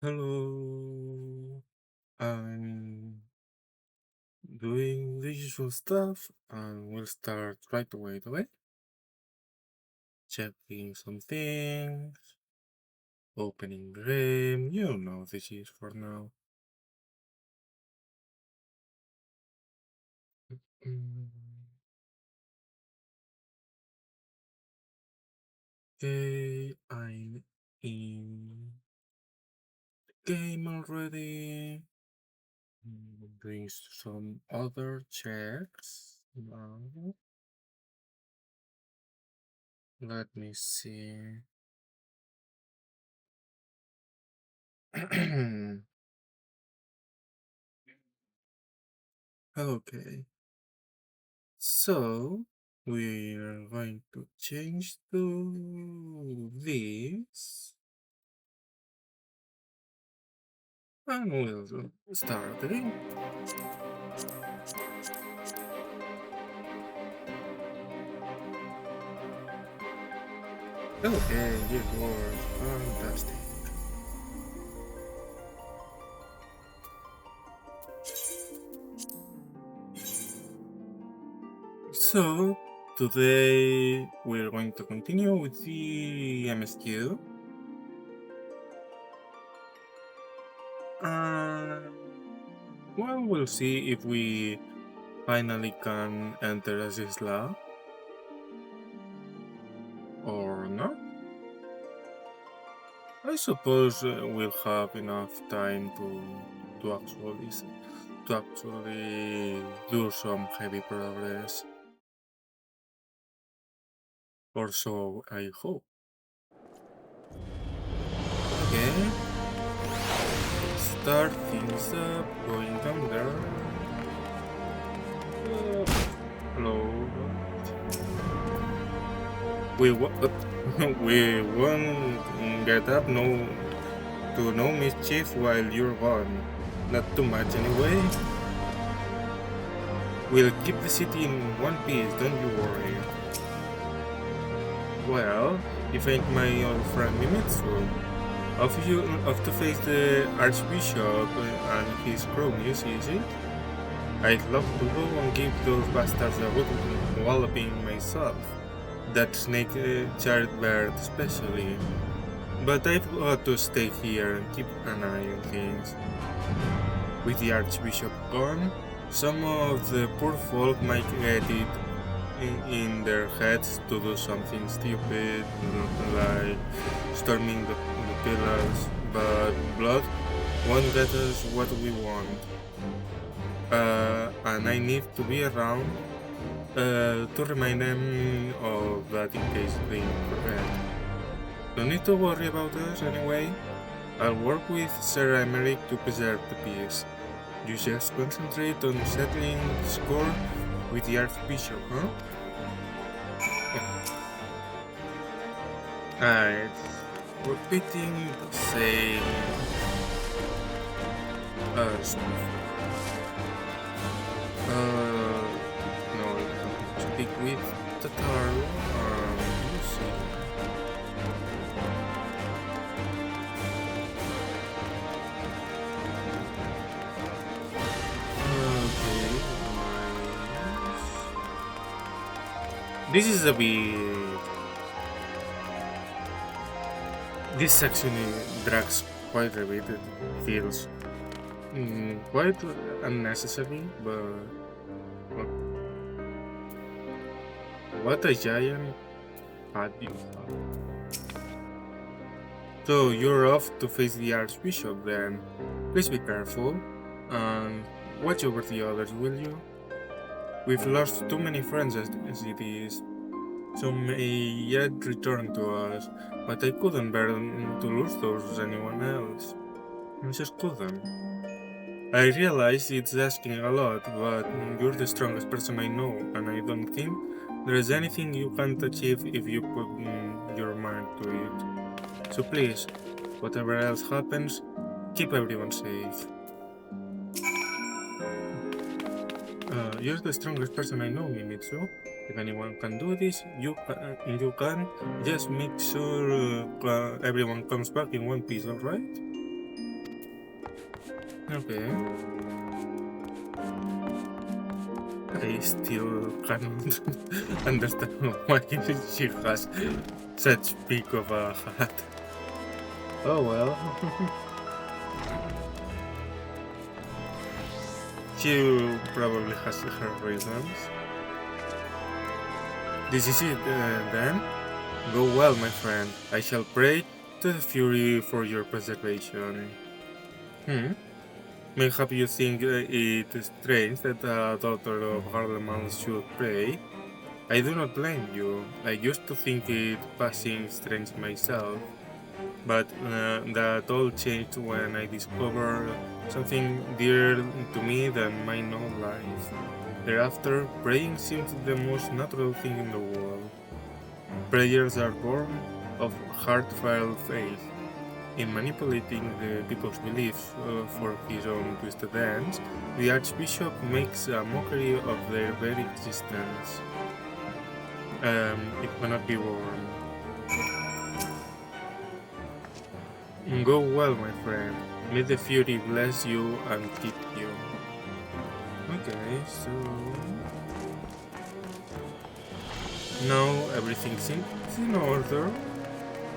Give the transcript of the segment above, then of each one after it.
Hello, I'm doing the usual stuff and we'll start right away, okay? Checking some things, opening game, you know this is for now. Mm, Okay, I'm in the game already. Doing some other checks. Now, let me see. Okay. So we are going to change to this and we'll start the game. Okay, it was fantastic. So today we're going to continue with the MSQ. And well, we'll see if we finally can enter Azys lab or not. I suppose we'll have enough time to actually to actually do some heavy progress, or so I hope. Okay, start things up, going down there. Hello. We won't get up to no mischief while you're gone. Not too much anyway. We'll keep the city in one piece, don't you worry. Well, if ain't my old friend Mimitsu. Off to face the Archbishop and his cronies, is it? I'd love to go and give those bastards a good walloping myself. That snake charred bird especially. But I've got to stay here and keep an eye on things. With the Archbishop gone, some of the poor folk might get it in their heads to do something stupid, like storming the pillars, but blood won't get us what we want. And I need to be around to remind them of that in case they forget. Don't need to worry about us anyway. I'll work with Sir Emerick to preserve the peace. You just concentrate on settling the score with the Archbishop, huh? Alright, repeating the same stuff. No, speak with Tataru and Lucy. Okay, nice. This is a bit. This section drags quite a bit. It feels quite unnecessary, but what a giant hat you have. So you're off to face the Archbishop then. Please be careful and watch over the others, will you? We've lost too many friends as it is. Some may yet return to us, but I couldn't bear to lose those anyone else. I just couldn't. I realize it's asking a lot, but you're the strongest person I know, and I don't think there's anything you can't achieve if you put your mind to it. So please, whatever else happens, keep everyone safe. You're the strongest person I know, Mimitsu. If anyone can do this, you can. Just make sure everyone comes back in one piece, alright? Okay. I still cannot understand why she has such big of a hat. Oh well. She probably has her reasons. This is it then? Go well, my friend. I shall pray to the Fury for your preservation. Mayhap you think it is strange that a daughter of Harleman should pray. I do not blame you. I used to think it passing strange myself, but that all changed when I discovered something dear to me than my own life. Thereafter, praying seemed the most natural thing in the world. Prayers are born of heartfelt faith. In manipulating the people's beliefs for his own twisted ends, the Archbishop makes a mockery of their very existence. It cannot be worn. Go well, my friend. May the Fury bless you and keep you. Okay, so... now everything seems in order.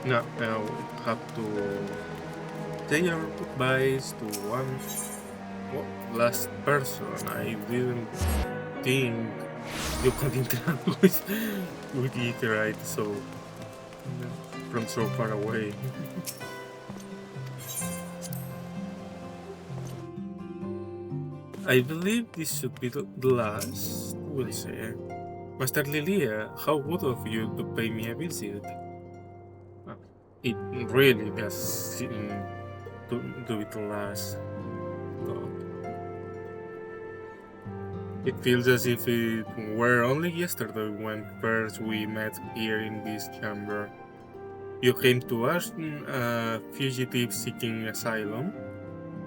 Now we have to say our goodbyes to one last person. I didn't think you could interact with it, right? So from so far away. I believe this should be the last, we'll say. Master Lilia, how good of you to pay me a visit. It really does seem to do it last. God. It feels as if it were only yesterday when first we met here in this chamber. You came to us a fugitive seeking asylum,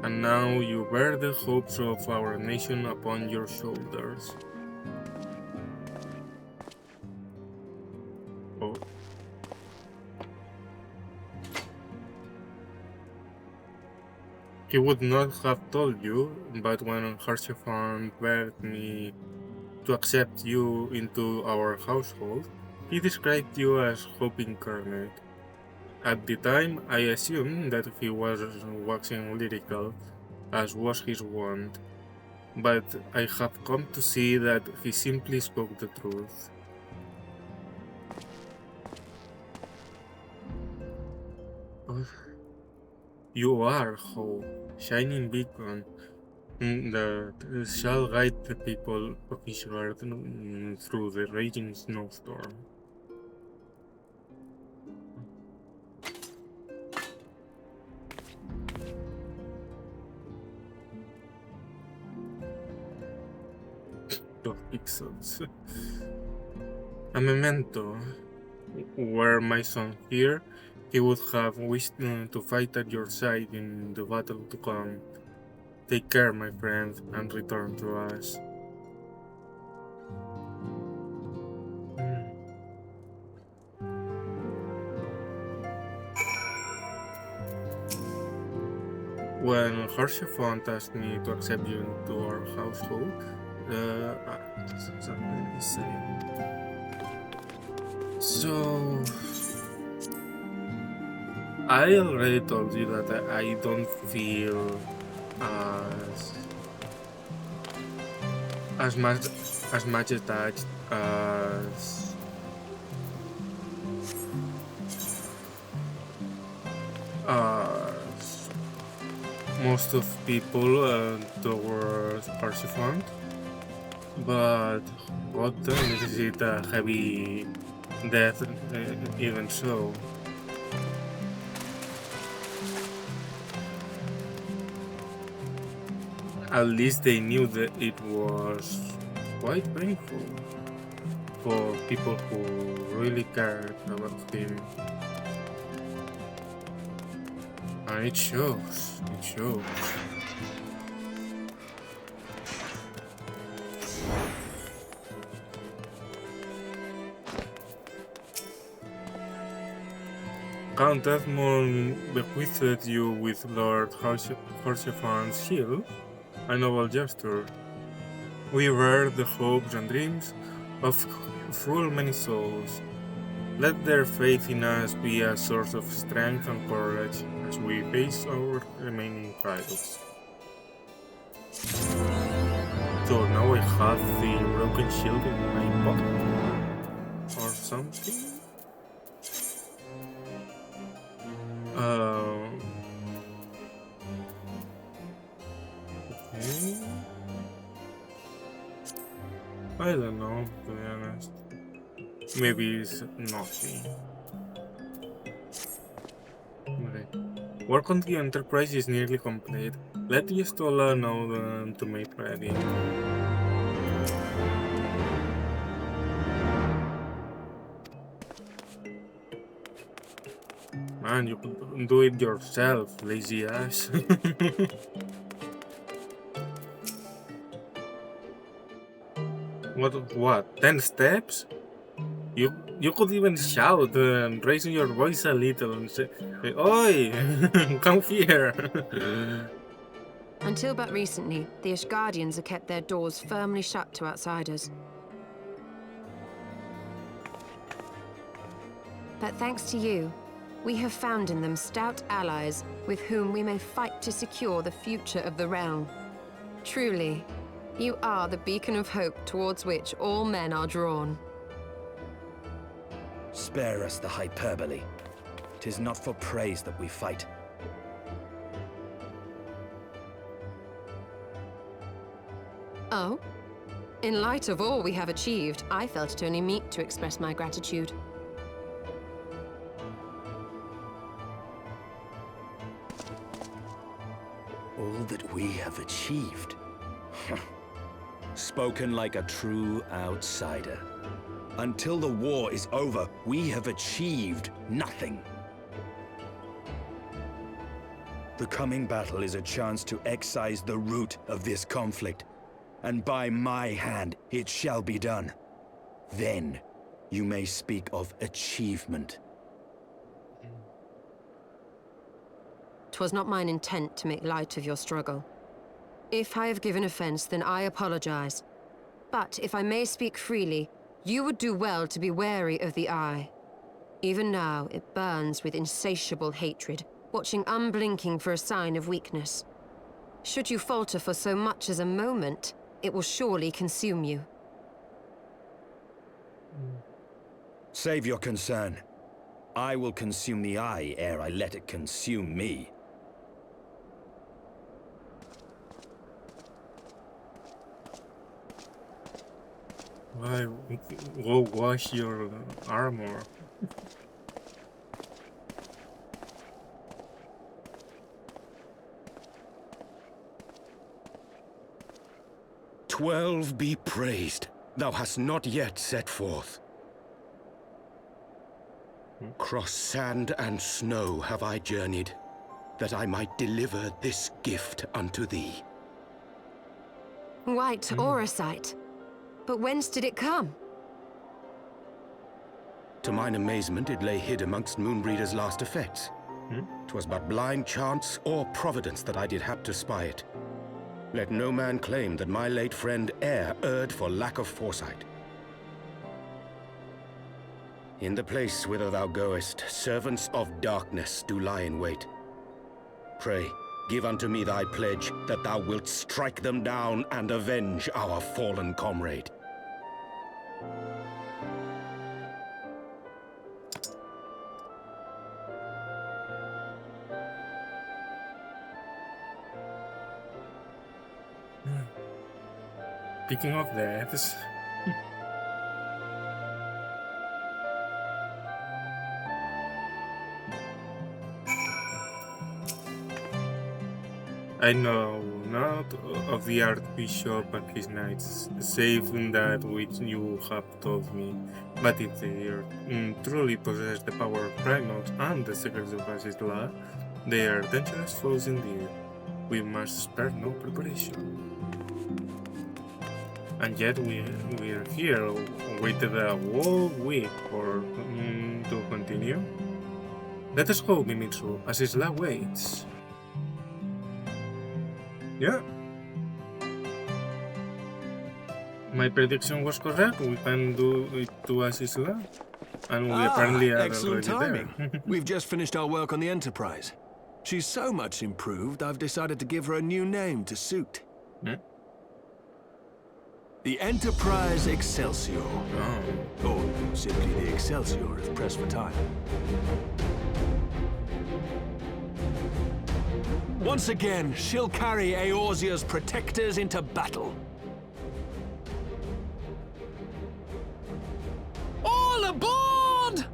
and now you bear the hopes of our nation upon your shoulders. Oh. He would not have told you, but when Harshefan begged me to accept you into our household, he described you as hope incarnate. At the time, I assumed that he was waxing lyrical, as was his wont, but I have come to see that he simply spoke the truth. You are hope, shining beacon that shall guide the people of Ishgard through the raging snowstorm. Pixels. A memento. Were my son here, he would have wished to fight at your side in the battle to come. Take care, my friend, and return to us. When Harshefont asked me to accept you into our household, so I already told you that I don't feel as much attached as most of people towards Persephone, but what is it a heavy death even so? At least they knew that it was quite painful for people who really cared about him. And it shows, it shows. Count Edmund bequeathed you with Lord Horsephan's shield, a noble gesture. We bear the hopes and dreams of full many souls. Let their faith in us be a source of strength and courage as we face our remaining trials. So now I have the broken shield in my pocket. Or something? Okay. I don't know, to be honest. Maybe it's nothing. Okay. Work on the Enterprise is nearly complete. Let Yestola know to make ready. Man, you could do it yourself, lazy ass. What? 10 steps? You could even shout and raise your voice a little and say, "Oi, come here." Until but recently, the Ashgardians have kept their doors firmly shut to outsiders. But thanks to you, we have found in them stout allies with whom we may fight to secure the future of the realm. Truly, you are the beacon of hope towards which all men are drawn. Spare us the hyperbole. 'Tis not for praise that we fight. Oh? In light of all we have achieved, I felt it only meet to express my gratitude. All that we have achieved. Spoken like a true outsider. Until the war is over, we have achieved nothing. The coming battle is a chance to excise the root of this conflict. And by my hand, it shall be done. Then, you may speak of achievement. 'Twas not mine intent to make light of your struggle. If I have given offense, then I apologize. But if I may speak freely, you would do well to be wary of the eye. Even now, it burns with insatiable hatred, watching unblinking for a sign of weakness. Should you falter for so much as a moment, it will surely consume you. Save your concern. I will consume the eye ere I let it consume me. Why, go wash your armor. "12 be praised, thou hast not yet set forth. Cross sand and snow have I journeyed, that I might deliver this gift unto thee." White Orosite. But whence did it come? To mine amazement, it lay hid amongst Moonbreeder's last effects. 'Twas but blind chance or providence that I did hap to spy it. Let no man claim that my late friend e'er erred for lack of foresight. In the place whither thou goest, servants of darkness do lie in wait. Pray, give unto me thy pledge that thou wilt strike them down and avenge our fallen comrade. Speaking of deaths, I know not of the Archbishop and his knights, save in that which you have told me, but if they truly possess the power of primals and the secrets of Azys law, they are dangerous foes indeed. We must spare no preparation. And yet we are here, waited a whole week for to continue. Let us go, Mimitsu. Azys waits. Yeah. My prediction was correct. We can do it to Azys, and we apparently are excellent already timing. there. We've just finished our work on the Enterprise. She's so much improved, I've decided to give her a new name to suit. Hmm? The Enterprise Excelsior. Oh. Or simply the Excelsior if pressed for time. Once again, she'll carry Eorzea's protectors into battle. All aboard!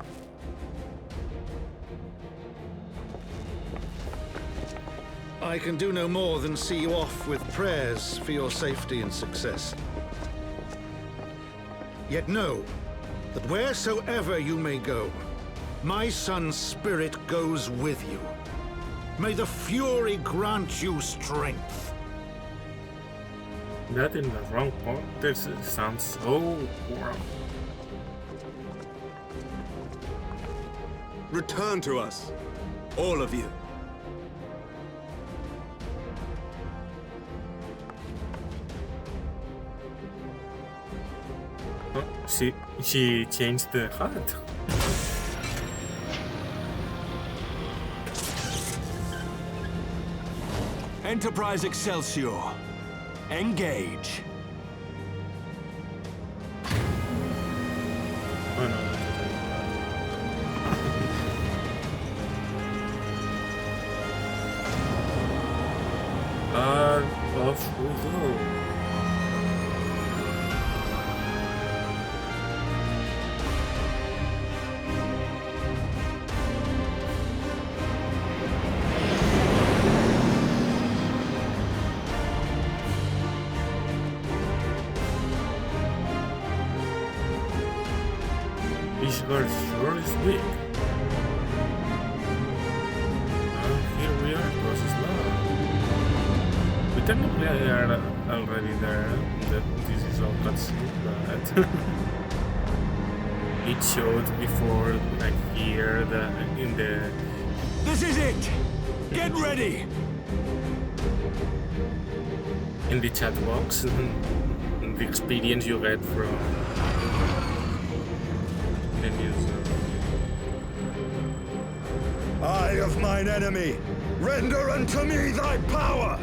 I can do no more than see you off with prayers for your safety and success. Yet know that wheresoever you may go, my son's spirit goes with you. May the Fury grant you strength. That in the wrong context sounds so wrong. Return to us, all of you. Oh, she changed the hat. Enterprise Excelsior. Engage. Oh no. Off we go. Ishgard sure is big. Here we are, process lab. We technically are already there. This is all cutscene, but it showed before, like here, in the. This is it! Get ready! In the chat box, the experience you get from the news. Eye of mine enemy, render unto me thy power!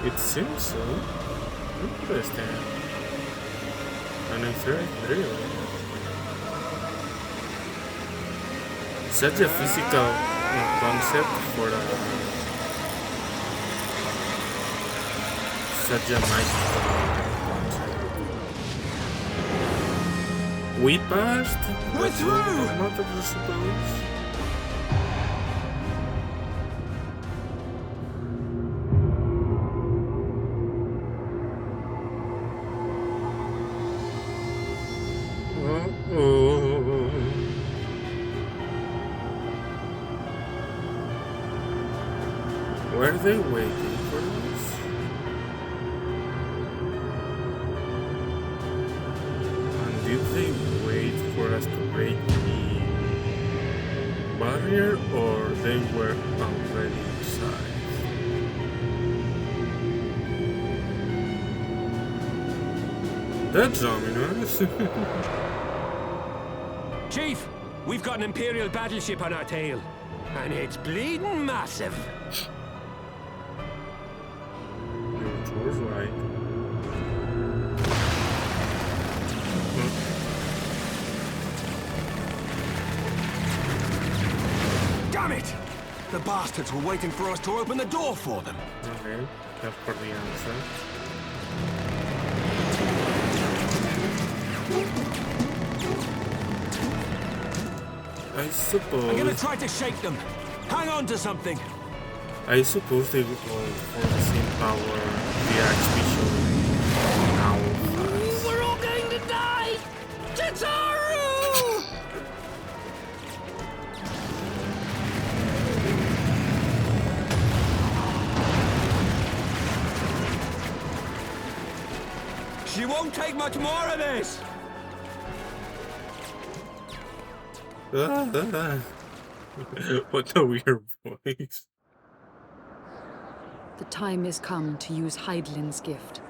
It seems so. Interesting. An infrared drill. Such a physical concept for such a magical concept. We passed. We're through! Not of the suppose. Were they waiting for us? And did they wait for us to break the barrier, or they were already inside? That's ominous. Chief, we've got an Imperial battleship on our tail. And it's bleeding massive. Was right. Damn it! The bastards were waiting for us to open the door for them. Okay, that's for the answer. I suppose... I'm gonna try to shake them. Hang on to something. I suppose they would go for the same power the Archbishop now has. We're all going to die! Tataru! She won't take much more of this. What a weird voice. The time has come to use Hydaelyn's gift.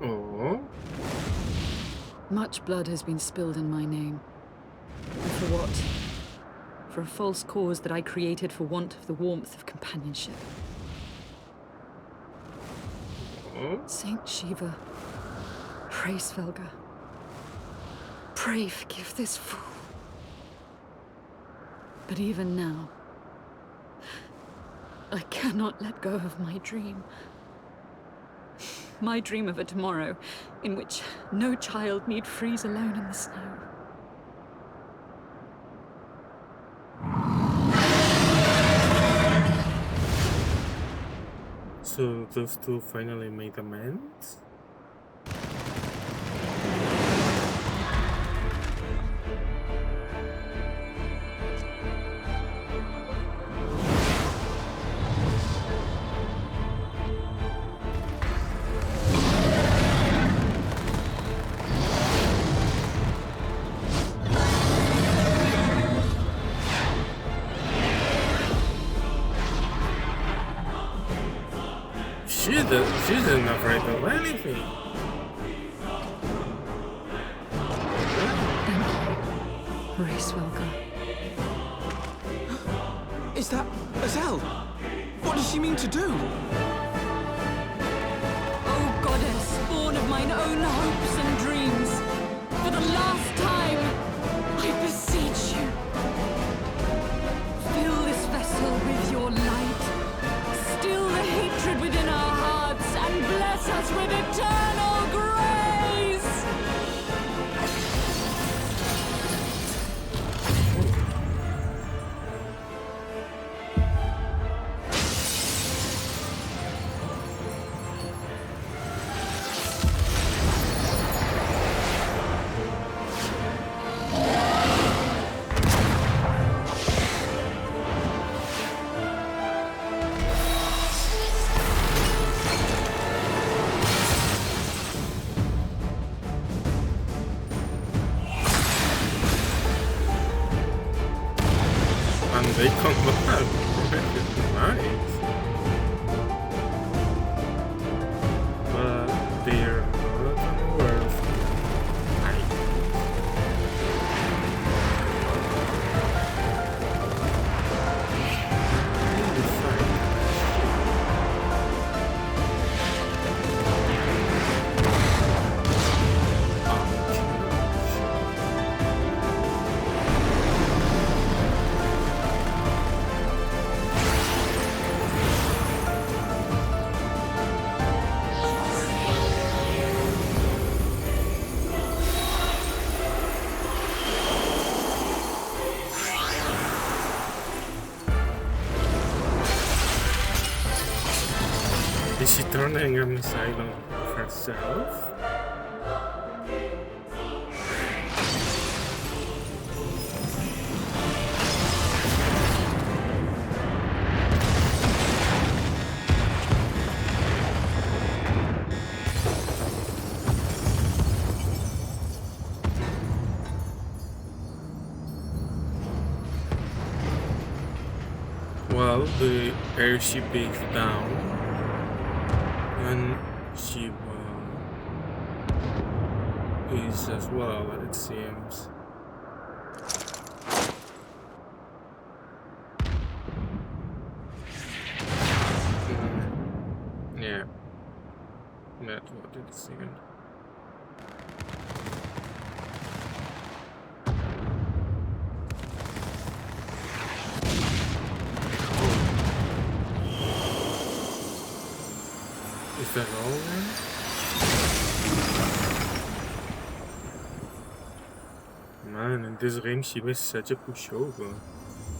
Oh. Much blood has been spilled in my name. And for what? For a false cause that I created for want of the warmth of companionship. Oh. Saint Shiva, pray Svelga. Pray forgive this fool. But even now, I cannot let go of my dream. My dream of a tomorrow in which no child need freeze alone in the snow. So those two finally made amends? She's not afraid of anything. Pray Svelga. Is that Azelle? What does she mean to do? O goddess, born of mine own hopes and dreams, for the last time, I beseech you, fill this vessel with your light, still the hatred within our hearts, and bless us with eternal grace! And they come back. Nice. But they're not worth Is she turning a missile on herself? Well, the airship is down, and she is as well, it seems. Yeah, that's what it seemed. After all, then? Man, in this game she was such a pushover.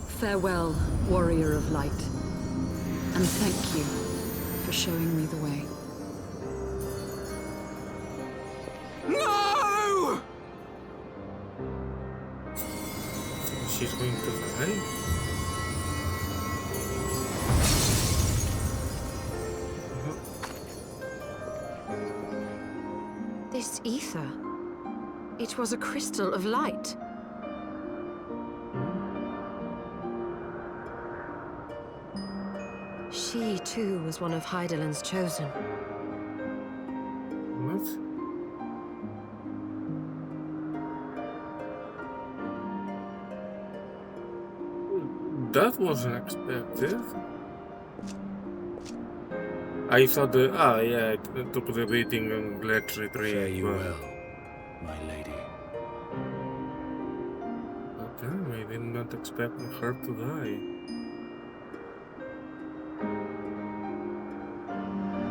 Farewell, warrior of light. And thank you for showing me the way. No! She's going to die? This ether. It was a crystal of light. She, too, was one of Heidelin's chosen. What? That wasn't expected. I thought the yeah, it took the beating and let's retreat. Fare you well, my lady. But damn, I did not expect her to die.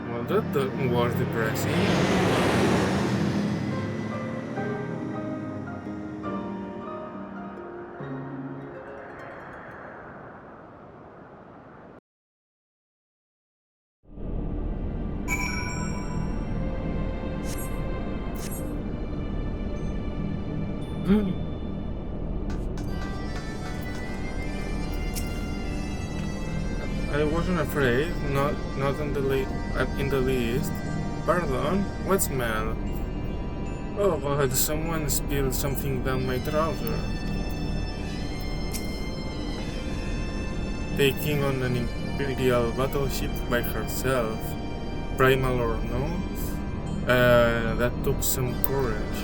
Well, that was depressing. I wasn't afraid, not in the least. Pardon, what smell? Oh god, someone spilled something down my trouser. Taking on an Imperial battleship by herself, primal or no, that took some courage.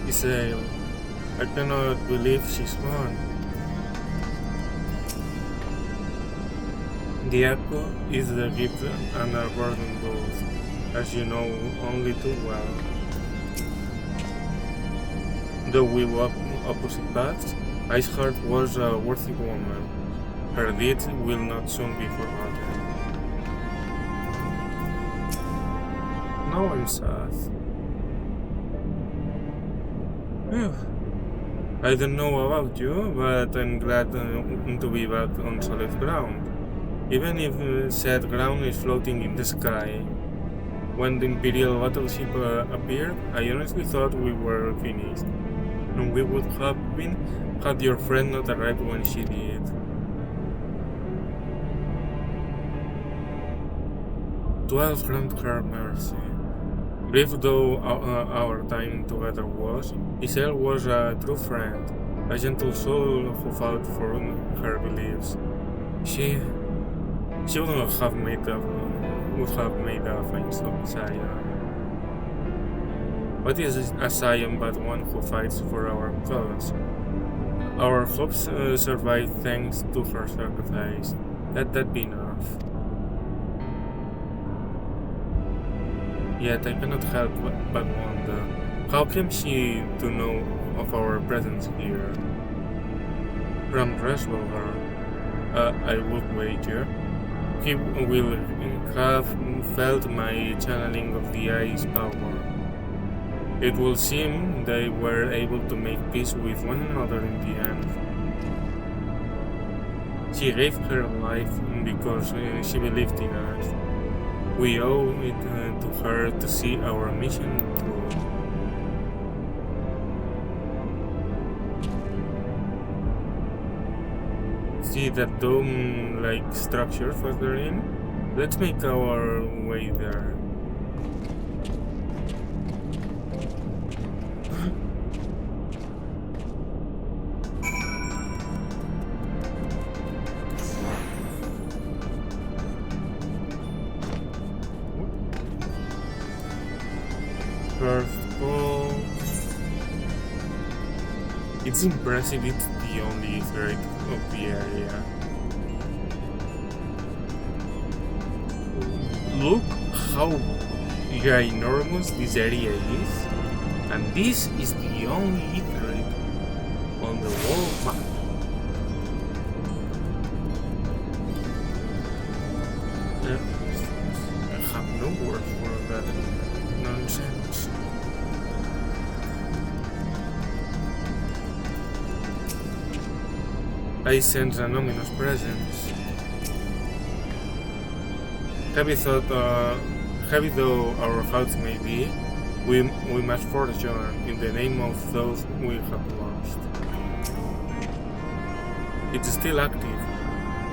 Isael, I cannot believe she's gone. The Echo is the gift and a burden both, as you know only too well. Though we walk opposite paths, Iceheart was a worthy woman. Her deeds will not soon be forgotten. Now I'm sad. I don't know about you, but I'm glad to be back on solid ground. Even if said ground is floating in the sky. When the Imperial battleship appeared, I honestly thought we were finished. And we would have been had your friend not arrived when she did. "12 grant her mercy." Brief though our time together was, Isael was a true friend, a gentle soul who fought for her beliefs. She would have made a fine scion. What is a scion but one who fights for our cause? Our hopes survive thanks to her sacrifice. Let that be enough. Yet I cannot help but wonder, how came she to know of our presence here? From Reswelver, I would wager, he will have felt my channeling of the ice power. It will seem they were able to make peace with one another in the end. She gave her life because she believed in us. We owe it to her to see our mission through. See that dome-like structure further in? Let's make our way there. First ball. It's impressive it's the only threat of the area. Look how ginormous this area is, and this is the only threat on the world map. I sense an ominous presence. Heavy though our thoughts may be, we must forge on in the name of those we have lost. It's still active,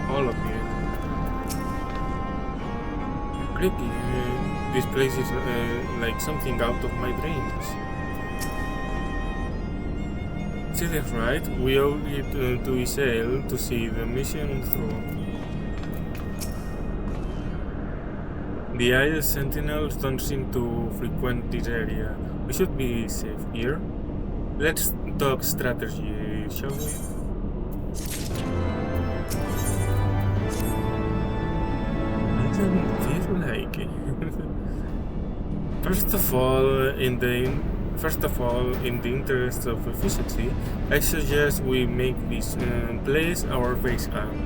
all of it. Creepy. This place is like something out of my dreams. Is it right? We owe it to Isael to see the mission through. The Isle Sentinels don't seem to frequent this area. We should be safe here. Let's talk strategy, shall we? I don't feel like it. First of all, in the interest of efficiency, I suggest we make this place our base camp.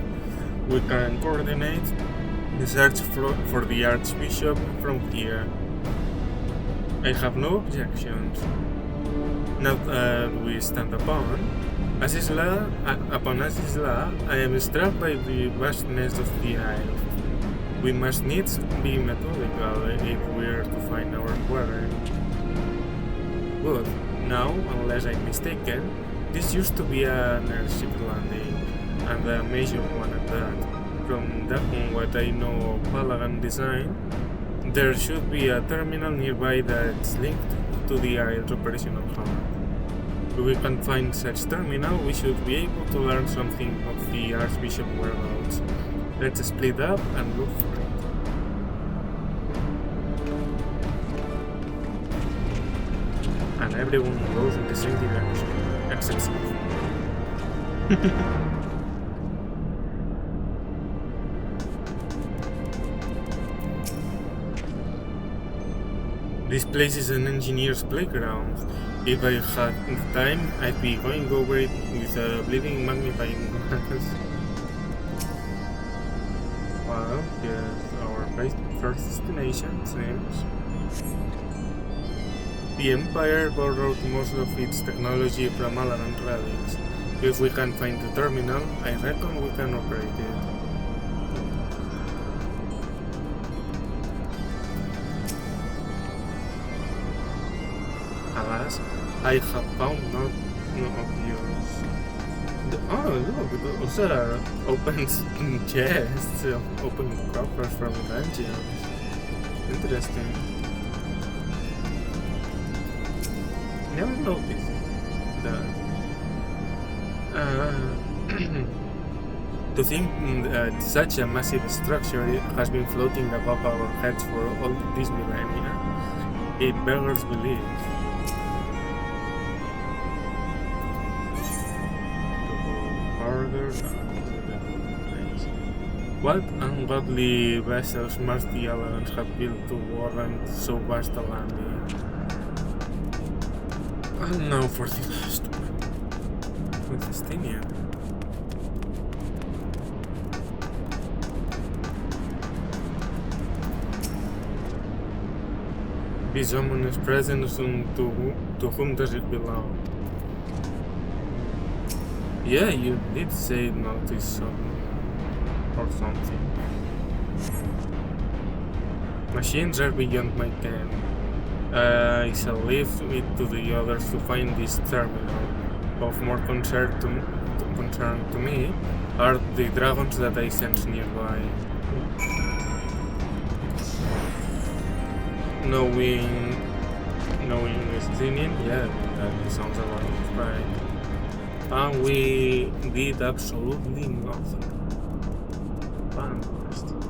We can coordinate the search for the Archbishop from here. I have no objections. Now that we stand upon Azys, I am struck by the vastness of the isle. We must needs be methodical if we are to find our quarry. Good. Now, unless I'm mistaken, this used to be an airship landing, and a major one at that. From what I know of Palagan design, there should be a terminal nearby that's linked to the Isle's operational hub. If we can find such terminal, we should be able to learn something of the Archbishop whereabouts. Let's split up and look for it. And everyone goes in the same direction, except Smith. This place is an engineer's playground. If I had time, I'd be going over it with a bleeding magnifying glass. Well, here's our first destination, seems. The Empire borrowed most of its technology from Alaran relics. If we can find the terminal, I reckon we can operate it. Alas, I have found none of yours. Oh, look, those are open chests, open coffers from dungeons. Interesting. Never noticed that. To think that such a massive structure has been floating above our heads for all these millennia, it beggars belief. What ungodly vessels must the Alliance have built to warrant so vast a landing? And now for the last one. With Estinian. This ominous presence, to whom does it belong? Yeah, you did say notice or something. Machines are beyond my ken. I shall leave it to the others to find this terminal. Of more concern to me are the dragons that I sense nearby. Knowing Estinian, yeah, that sounds a lot of right. And we did absolutely nothing. Fantastic.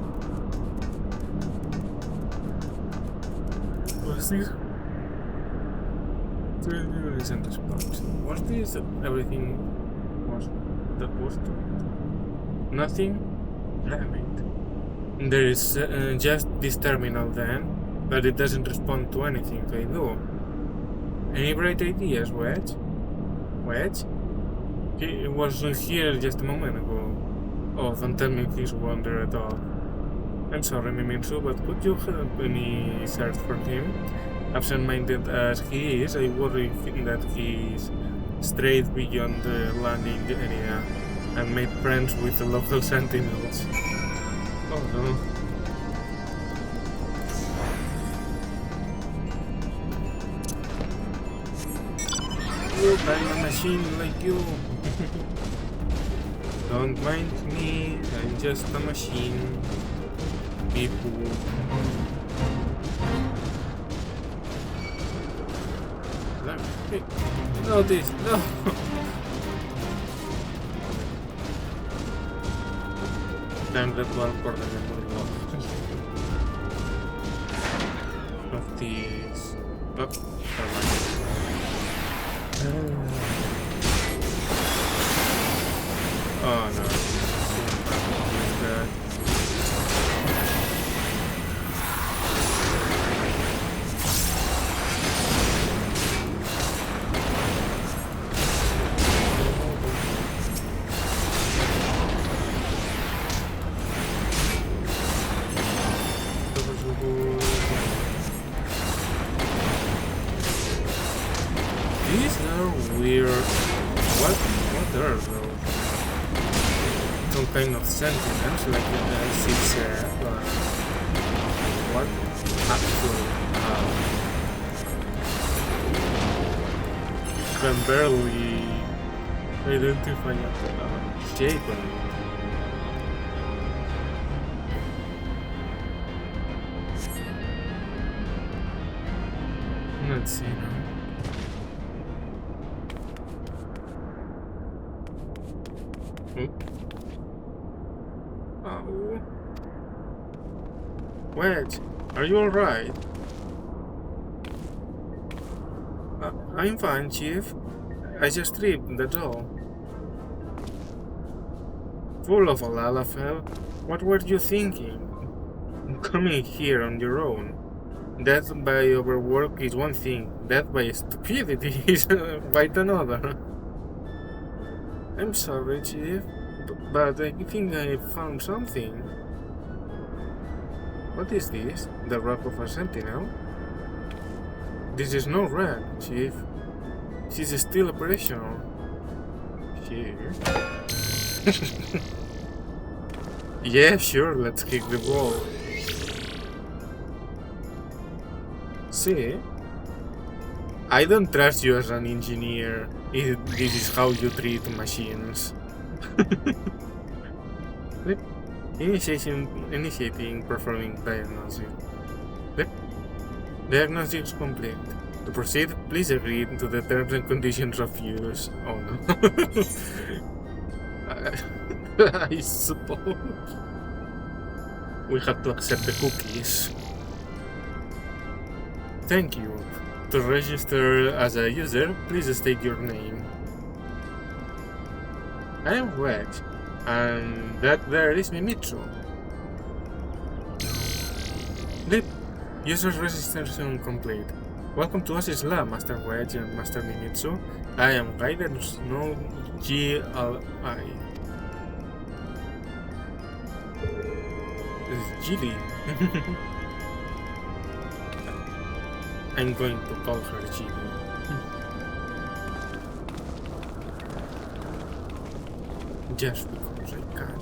What's this? Isn't response. Was this everything that was to it? Nothing? Damn it. There is just this terminal then, but it doesn't respond to anything I do. Any bright ideas, Wedge? Wedge? He was here just a moment ago. Oh, don't tell me he's wander at all. I'm sorry, Mimitsu, but could you help me search for him? Absent-minded as he is, I worry that he's strayed beyond the landing area. and made friends with the local sentinels. Oh no. Look, I'm a machine like you. Don't mind me, I'm just a machine. People. No, this, no. Time that one for the memory of these. Oh no. These are weird. What are those? Some kind of sentinels, like Azys. What actually? Can barely identify a shape on it. Let's see now. Oh. Wedge, are you alright? I'm fine, Chief. I just tripped, that's all. Full of Alalafel, what were you thinking? Coming here on your own. Death by overwork is one thing, death by stupidity is quite another. I'm sorry, Chief, but I think I found something. What is this? The rock of a sentinel? This is no rat, Chief. She's still operational. Chief? Yeah, sure, let's kick the ball. See? I don't trust you as an engineer if this is how you treat machines. Initiating performing diagnosis. Diagnosis complete. To proceed, please agree to the terms and conditions of use. Oh no. I suppose we have to accept the cookies. Thank you. To register as a user, please state your name. I am Wedge, and that there is Mimitsu. Lip, user registration complete. Welcome to Azys Lab, Master Wedge and Master Mimitsu. I am Guidance No GLI. This is Gilly. I'm going to call her Gilly. Just because I can.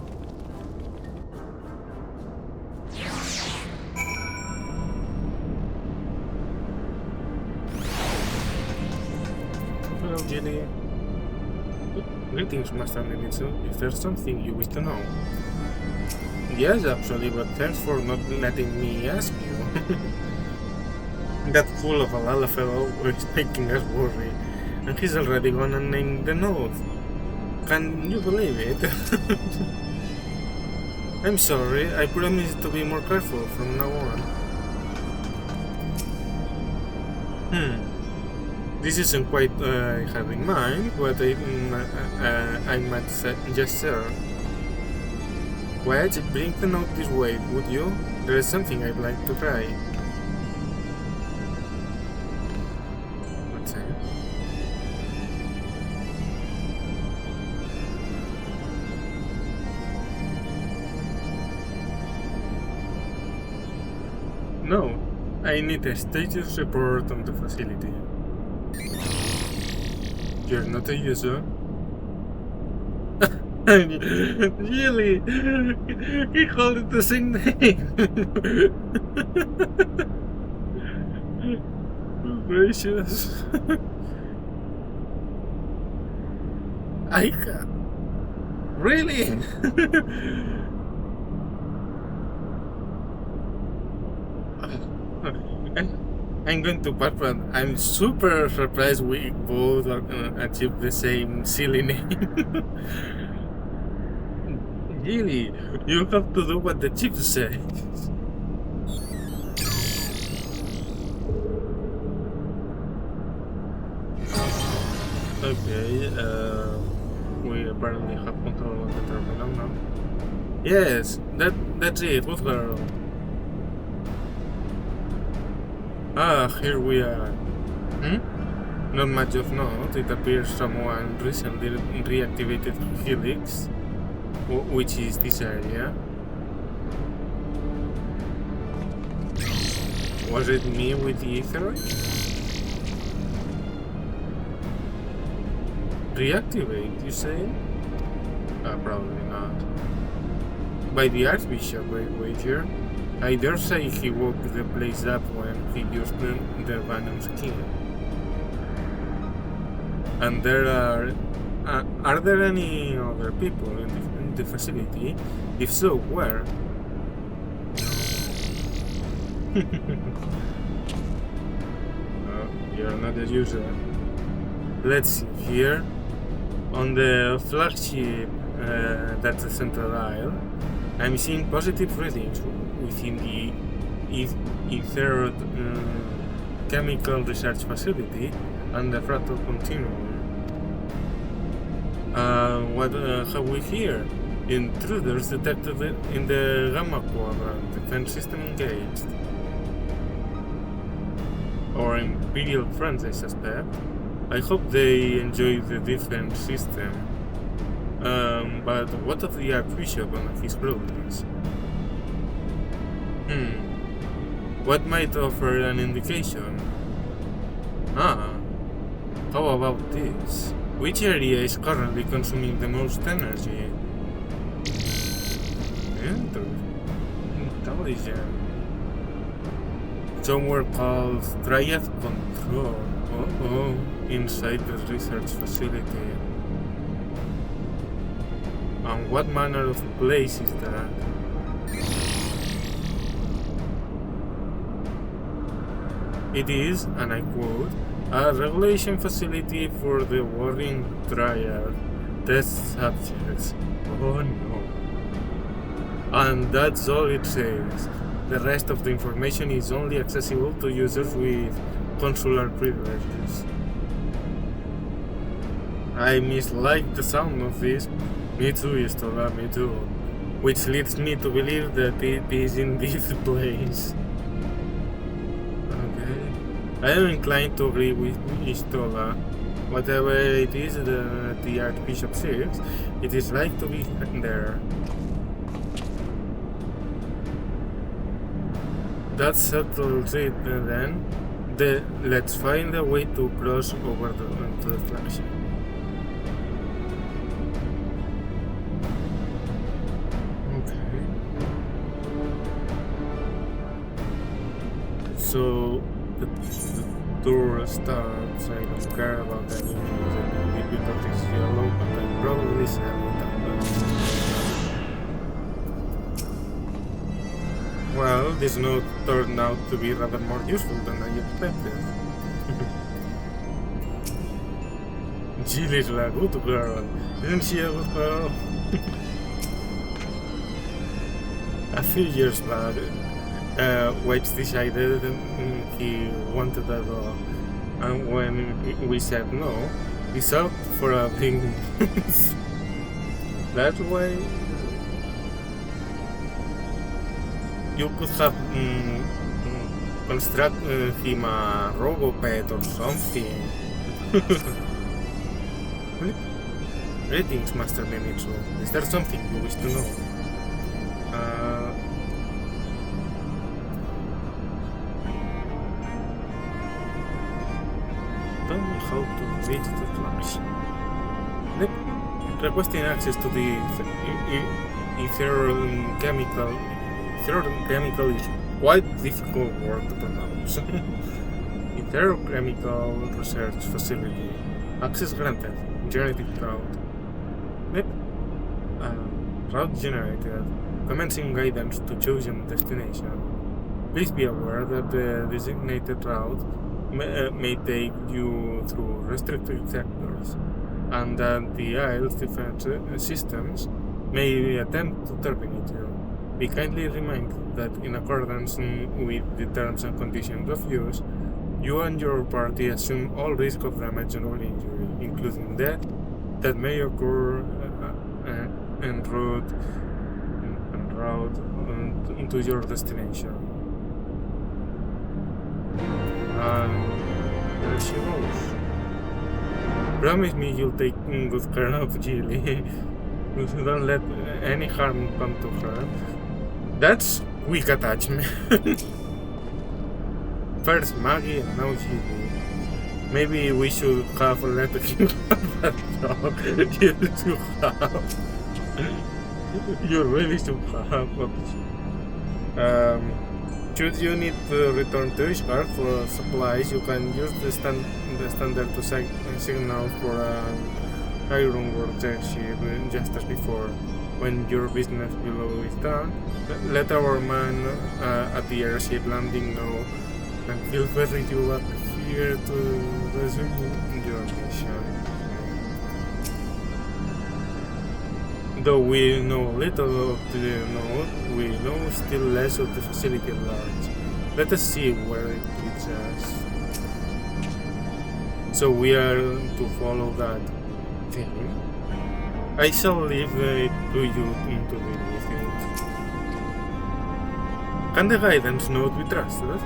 Hello, Gilly. Greetings, Master Mimitsu. Is there something you wish to know? Yes, actually, but thanks for not letting me ask you. That fool of a Lala fellow is making us worry, and he's already gonna name the node. Can you believe it? I'm sorry, I promise to be more careful from now on. This isn't quite I have in mind, but I might just say. Wedge, bring the note this way, would you? There is something I'd like to try. What's that? No, I need a status report on the facility. You're not a user? Really? He called it the same name. Gracious. I can. Really? I'm going to part, but I'm super surprised we both achieved the same silly name. Really, you have to do what the chief says. Okay, we apparently have control of the terminal now. Yes, that's it, good girl. Ah, here we are. Not much of note. It appears someone recently reactivated Helix, which is this area. Was it me with the ether? Reactivate, you say? Probably not. By the Archbishop, wait here. I dare say he woke the place up when he used the Venom skin. And there are there any other people in the facility? If so, where? You're not a user. Let's see here. On the flagship, that's the central aisle, I'm seeing positive readings within the Ether chemical research facility and the fractal continuum. What have we here? Intruders detected in the Gamma Quadrant, defense system engaged. Or Imperial friends, I suspect. I hope they enjoy the defense system. But what of the Archbishop and his brothers? What might offer an indication? How about this? Which area is currently consuming the most energy? Intelligent. Somewhere called Triad Control. Inside the research facility. And what manner of place is that? It is, and I quote, a regulation facility for the Warring Triad test subjects. Oh no. And that's all it says. The rest of the information is only accessible to users with consular privileges. I mislike the sound of this. Me too, Yestola, me too. Which leads me to believe that it is in this place. Okay. I am inclined to agree with Yestola. Whatever it is the Archbishop says, it is like to be there. That settles it then. Let's find a way to cross over to the flagship. Okay. So the tour starts. I don't care about any music. If you notice yellow, but I probably said that. Well, this note turned out to be rather more useful than I expected. Jill is a good girl. Isn't she a good girl? A few years back, Waits decided he wanted a dog. And when we said no, he sought for a big that way. You could have constructed him a robopet or something. Greetings, Master Nemitsu. Is there something you wish to know? Don't know how to reach the flash. requesting access to the ether chemical is quite difficult word to pronounce. Chemical research facility. Access granted. Generated route. Yep. Route generated. Commencing guidance to chosen destination. Please be aware that the designated route may take you through restricted sectors, and that the Isle's defense systems may attempt to terminate you. Be kindly reminded that in accordance with the terms and conditions of use, you and your party assume all risk of damage or injury, including death, that may occur en route into your destination. There she goes. Promise me you'll take good care of Gilly. Don't let any harm come to her. That's quick attachment. First Maggie and now Gilly. Maybe we should have let him have that dog. You should have. You really should have. Should you need to return to Ishgard for supplies, you can use the standard to signal for an Ironworld airship just as before. When your business below is done, let our man at the airship landing know, and feel free to appear to resume your mission. Though we know little of the node, we know still less of the facility at large. Let us see where it leads us. So we are to follow that thing. I shall leave it to you to deal with it. Can the guidance node be trusted?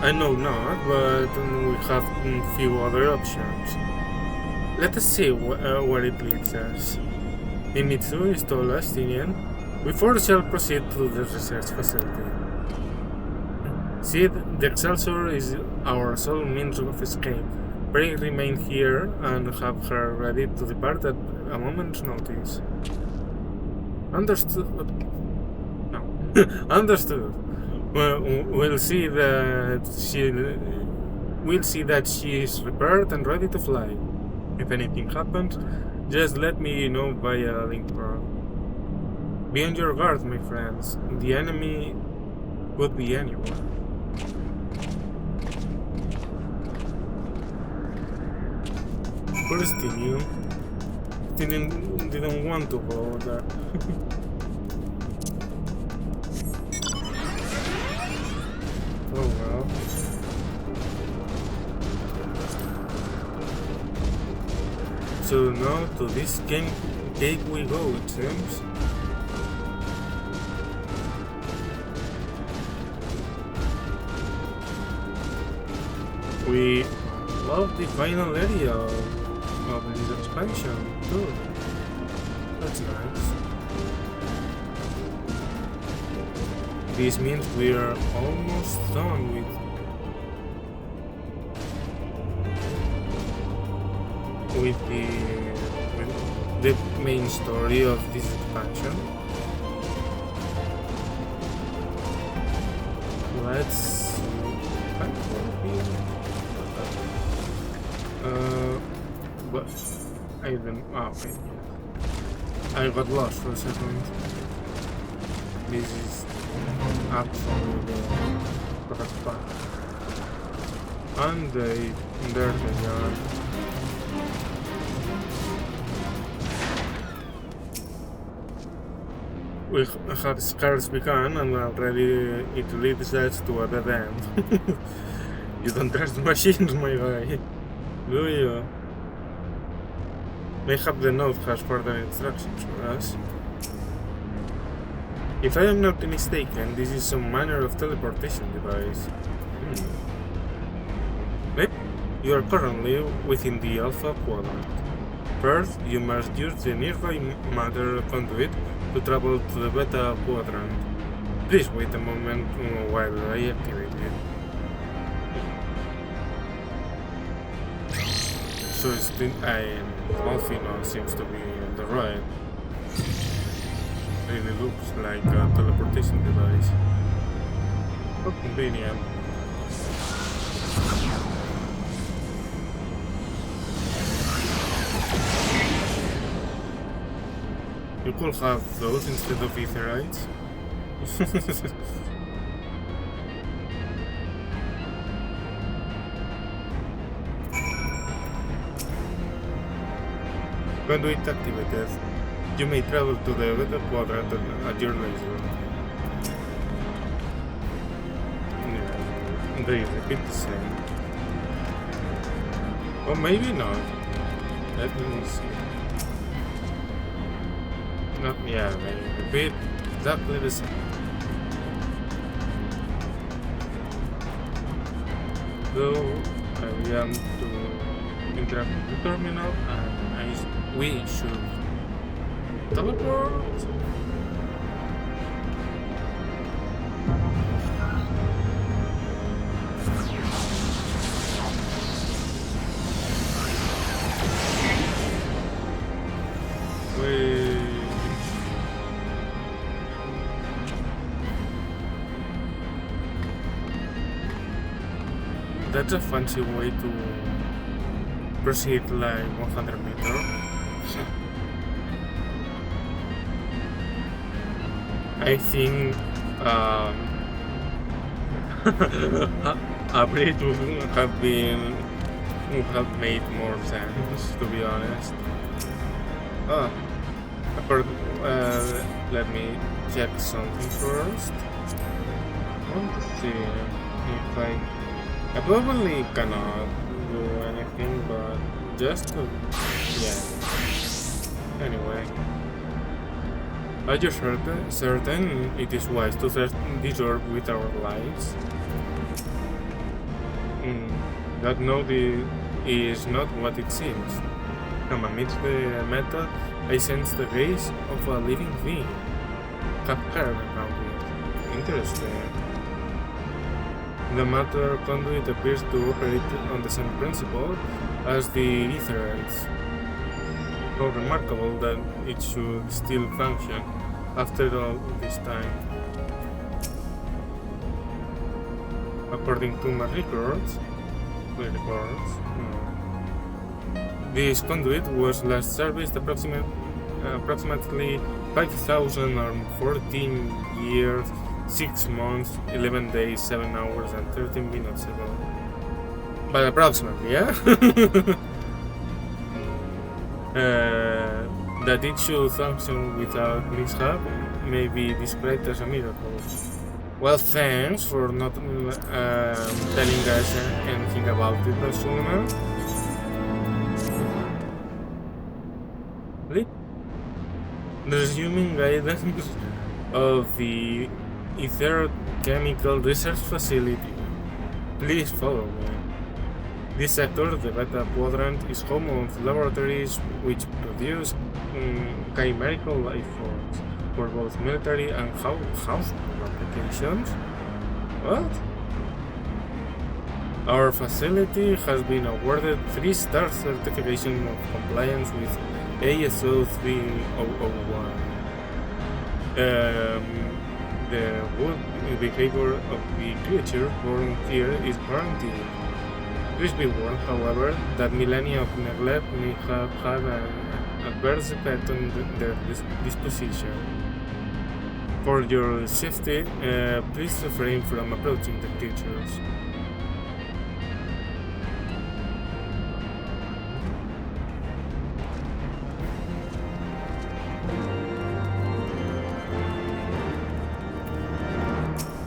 I know not, but we have a few other options. Let us see where it leads us. Imitsu is told Astinian. We first shall proceed to the research facility. See, the Excelsior is our sole means of escape. Pray remain here and have her ready to depart at a moment's notice. Understood? No. Understood. Well, we'll see that she is repaired and ready to fly. If anything happens, just let me know via link pro. Be on your guard, my friends. The enemy could be anyone. First you didn't want to go there. Oh well. So now to this cave we go, it seems. We love the final area of this expansion too. That's nice. This means we are almost done with the main story of this expansion. Let's see. But I don't. Oh, okay. I got lost for a second. This is actually the correct path. And there they are. We have scarce begun and already it leads us to a dead end. You don't trust machines, my guy. Do you? Mayhap the note has further instructions for us. If I am not mistaken, this is some manner of teleportation device. Yep, you are currently within the Alpha Quadrant. First, you must use the nearby matter conduit to travel to the Beta Quadrant. Please wait a moment while I activate it. So Also, Malfino seems to be on the right. Really looks like a teleportation device. How convenient. You could have those instead of Aetherites. Conduit activated. You may travel to the weather quadrant at your leisure. Yeah, they repeat the same. Or maybe not. Let me see. Not, yeah, they repeat exactly the same. So, I am to interact with the terminal and we should teleport. That's a fancy way to proceed like 100 meters. I think a bridge would have made more sense, to be honest. Let me check something first. I want to see if I probably cannot do anything, but just to, yeah. Anyway. Are you certain it is wise to threaten this orb with our lives? That node is not what it seems. From amidst the metal, I sense the gaze of a living being. Have heard about it. Interesting. The matter conduit appears to operate on the same principle as the Aetherites. How remarkable that it should still function after all this time. According to my records, this conduit was last serviced approximately 5,014 years, 6 months, 11 days, 7 hours, and 13 minutes ago. But approximately, yeah? That it should function without mishap may be described as a miracle. Well, thanks for not telling us anything about it sooner. Resuming guidance of the Ether Chemical Research Facility. Please follow me. This sector, the Beta Quadrant, is home of laboratories which produce chimerical life forms for both military and household applications. What? Our facility has been awarded 3-star certification of compliance with ASO 3001. The good behavior of the creature born here is guaranteed. Please be warned, however, that millennia of neglect may have had an adverse effect on their disposition. For your safety, please refrain from approaching the creatures.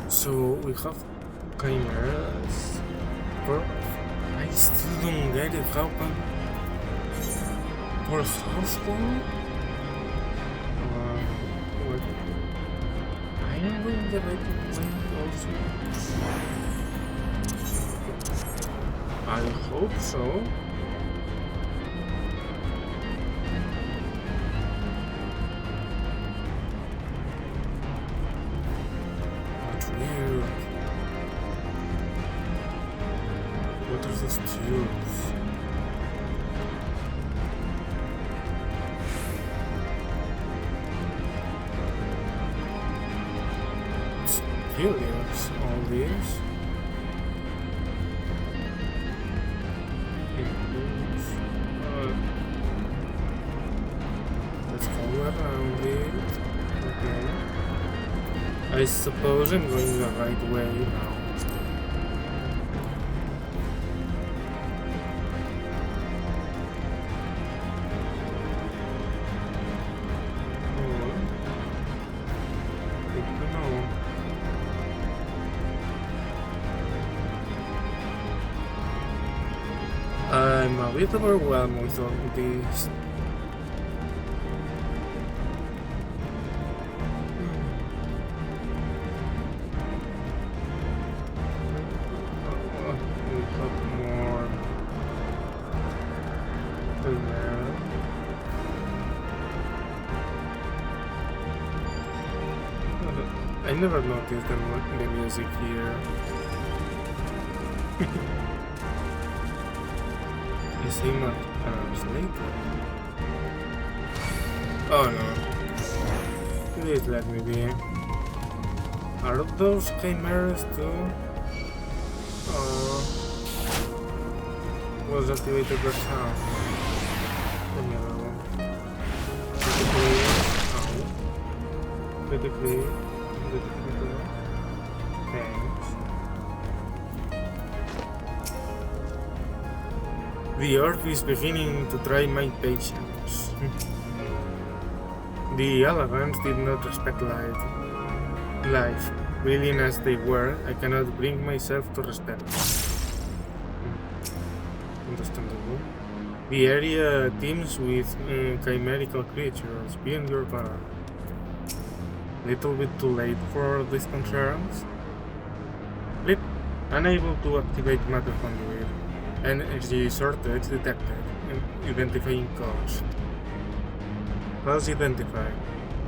So we have chimeras. I still don't get it. How come for household? I am going the right way also. I hope so. That's weird. What are these tubes? curious, all this. Let's go around it. Okay. I suppose I'm going the right way now. I'm a bit overwhelmed with all this. We have more there. I never noticed the music here. You see my later. Oh no. Please let me be. Are those chimeras too? Was activated the sound. Another one. Critically. Thanks. The earth is beginning to try my patience. The elephants did not respect life. Brilliant as they were, I cannot bring myself to respect them. Understandable. The area teems with chimerical creatures beyond your power. Little bit too late for these concerns. Blip. Unable to activate matter conduit. Energy shortage detected. Identifying cause. Cause identified.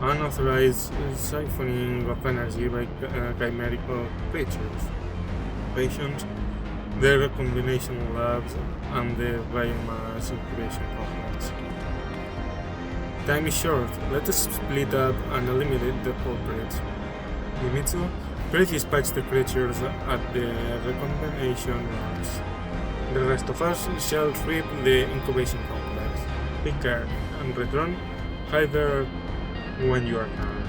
Unauthorized siphoning of energy by chimerical creatures. Patients, the recombination labs, and the biomass incubation complex. Time is short. Let us split up and eliminate the culprits. Limitsu, please dispatch the creatures at the recombination labs. The rest of us shall sweep the incubation complex. Take care and return either when you are done.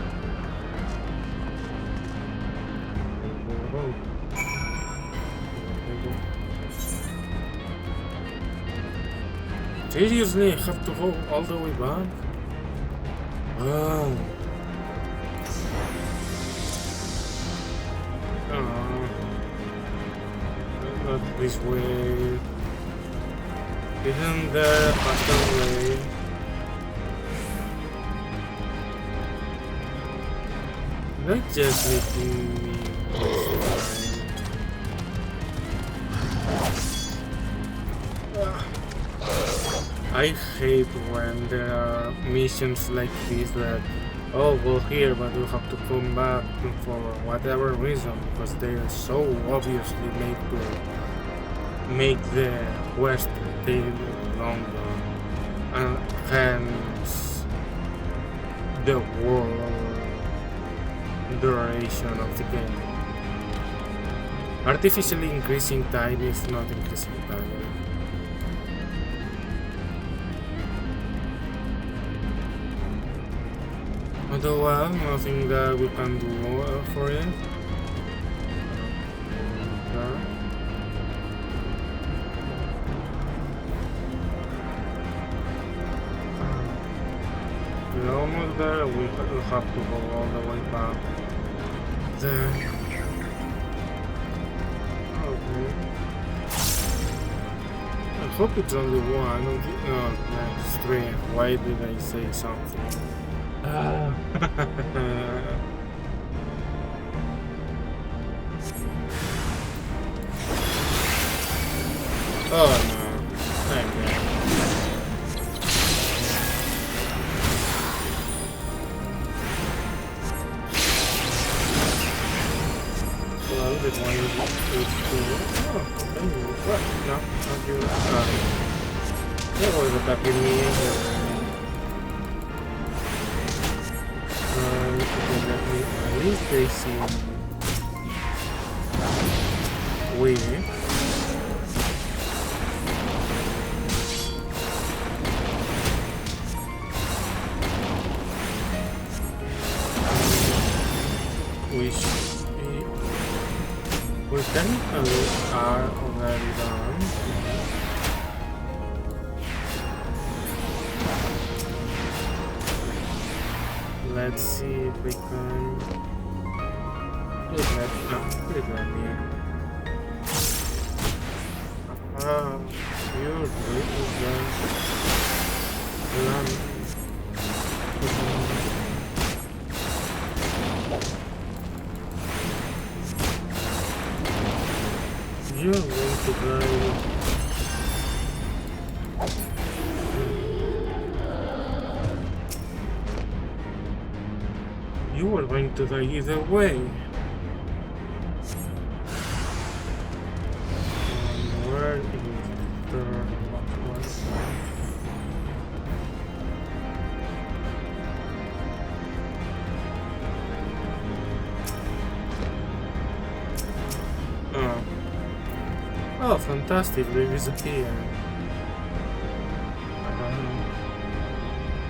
Seriously, I have to go all the way back? Oh. Not this way. Isn't there a faster way? Not just making me I hate when there are missions like this that, oh, go here, but you have to come back for whatever reason, because they are so obviously made to make the quest take longer, and hence the world duration of the game. Artificially increasing time is not increasing time. Although, well, nothing that we can do for it. We're almost there, we'll have to go all the way back. Then... okay. I hope it's only one. No, it's three. Why did I say something? Oh no, thank you. Well, this one is cool. Oh, thank you. What? No, not you. That was attacking me. At least they see We technically are already done. Let's see if we can. Please let me. You're going to drive. You are going to die either way. Where is the last one? Oh, fantastic, we disappear.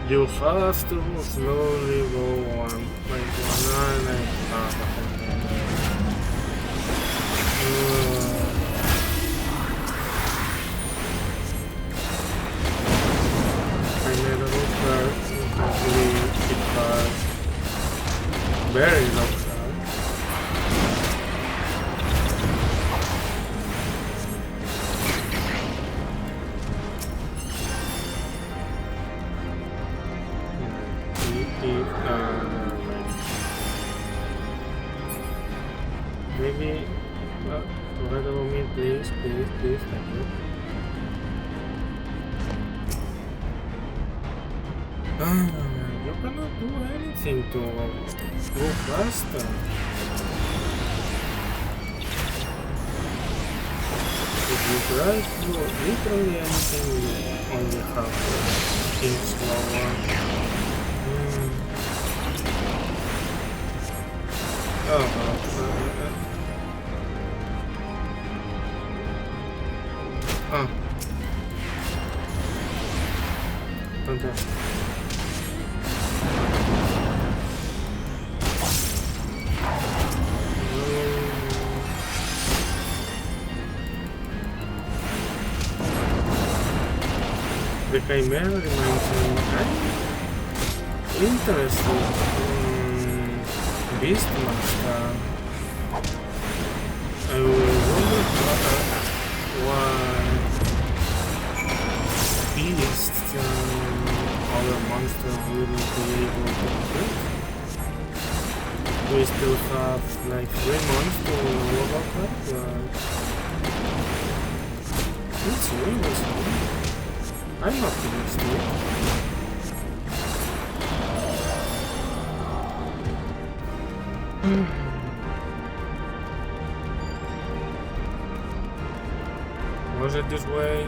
You have to slowly go on like one and I made a look first, hopefully it was very low. Maybe forget about me, please, thank you. You cannot do anything to go faster. If you try to do literally anything, you only have to think slower. Fantastic. The Chimera reminds me interesting Beastmaster. I wonder why beasts other monsters will be able to fight. We still have like 3 months to know about that, but it's really small. I'm optimistic. Was it this way?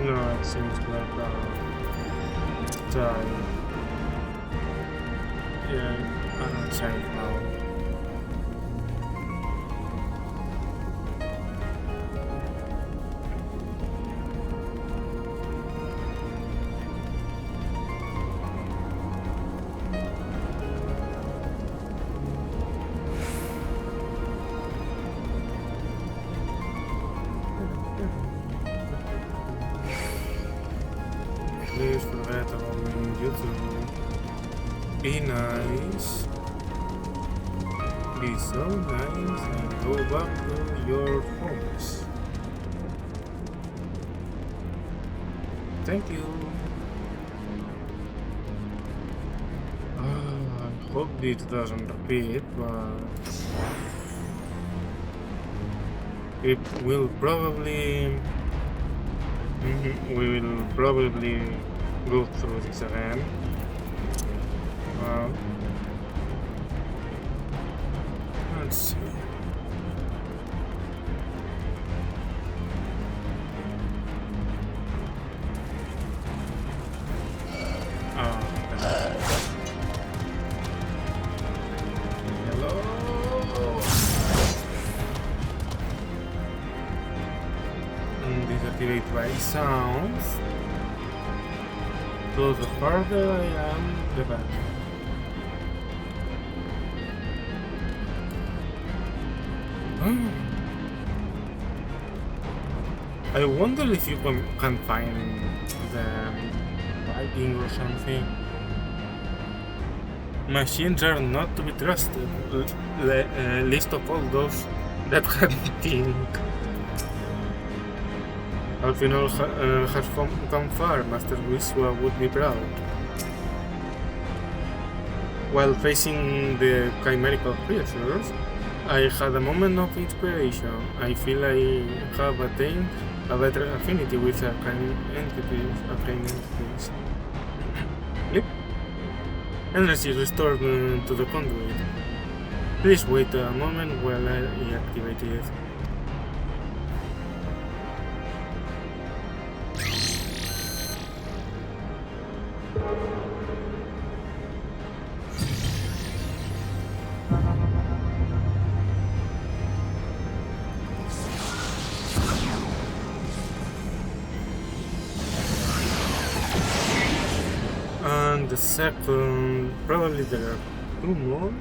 No, it seems like time. Yeah, I'm safe now. Please forget about me on YouTube. Be nice. Be so nice and go back to your homes. Thank you. I hope this doesn't repeat, but it will probably. We will probably go through this again. Let's see. Hello. activate by sounds. So the farther I am, the better. I wonder if you can find the writing or something. Machines are not to be trusted, least of all those that can think. Alfinol has come far, Master Wiswa would be proud. While facing the chimerical creatures, I had a moment of inspiration. I feel I have attained a better affinity with arcane entities. Yep. Energy restored to the conduit. Please wait a moment while I activate it. And the second, probably there are two more,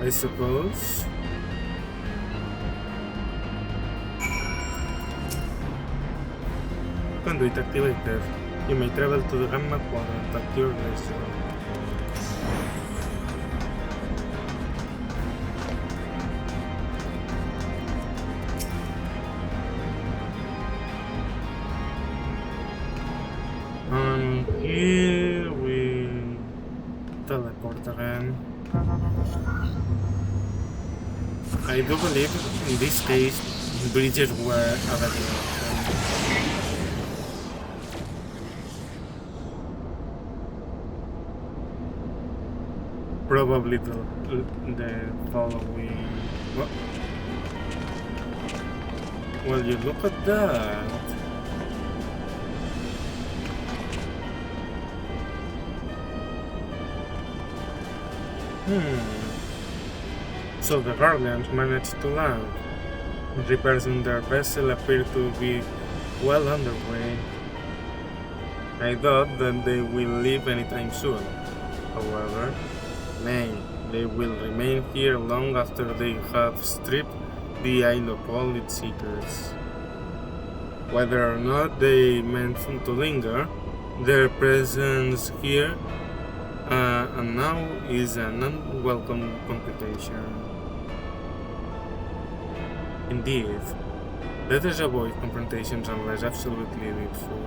I suppose. Conduit activated. You may travel to the Gamma Quadrant at your leisure. And here we teleport again. I do believe in this case bridges were a better option. Probably the following. Well, you look at that. So the Guardians managed to land. Repairs in their vessel appear to be well underway. I thought that they will leave anytime soon. However, nay, they will remain here long after they have stripped the Isle of all its secrets. Whether or not they meant to linger, their presence here and now is an unwelcome complication. Indeed, let us avoid confrontations unless absolutely needful.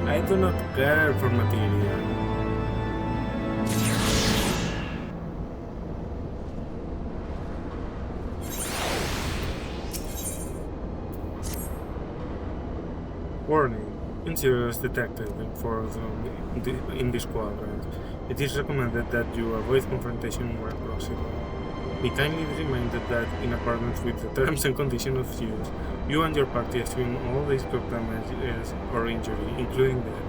I do not care for material. Warning. Intruders detected in this quadrant. It is recommended that you avoid confrontation where possible. Be kindly reminded that, in accordance with the terms and conditions of use, you and your party assume all risk of damage or injury, including death,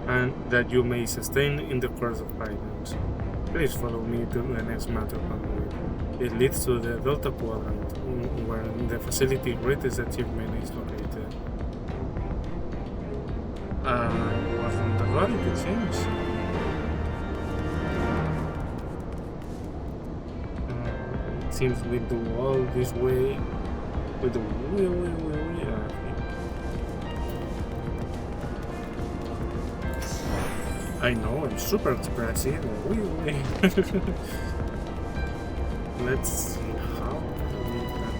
and that you may sustain in the course of guidance. Please follow me to the next matter conduit. It leads to the Delta Quadrant, where the facility greatest achievement is located. Wasn't the road, it seems. Seems we do all this way with the I know, I'm super expressive. Let's see how we can.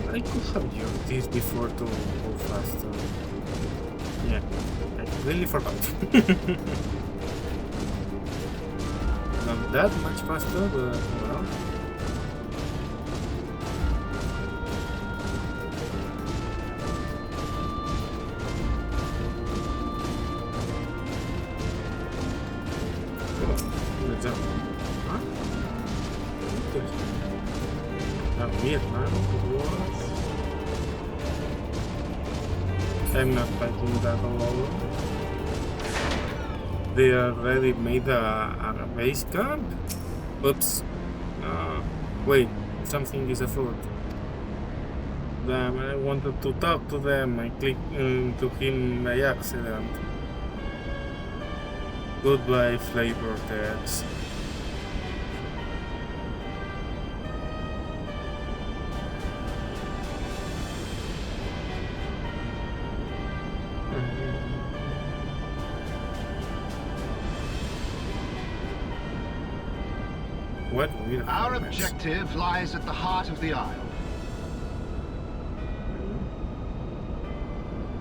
I could have used this before to go faster. Yeah, I really forgot. Not that much faster, but well. Huh? Interesting. Vietnam was. I'm not fighting that alone. They already made a base camp? Oops. Wait, something is afoot. Damn, I wanted to talk to them. I clicked to him by accident. Goodbye, flavor text. What weird Our comments. objective lies at the heart of the Isle.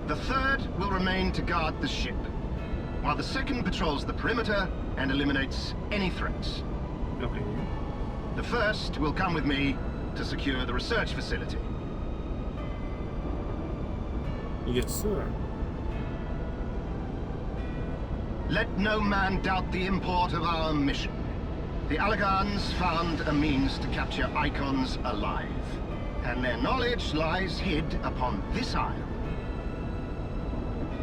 The third will remain to guard the ship, while the second patrols the perimeter and eliminates any threats. Okay. The first will come with me to secure the research facility. Yes, sir. Let no man doubt the import of our mission. The Allegans found a means to capture icons alive, and their knowledge lies hid upon this isle.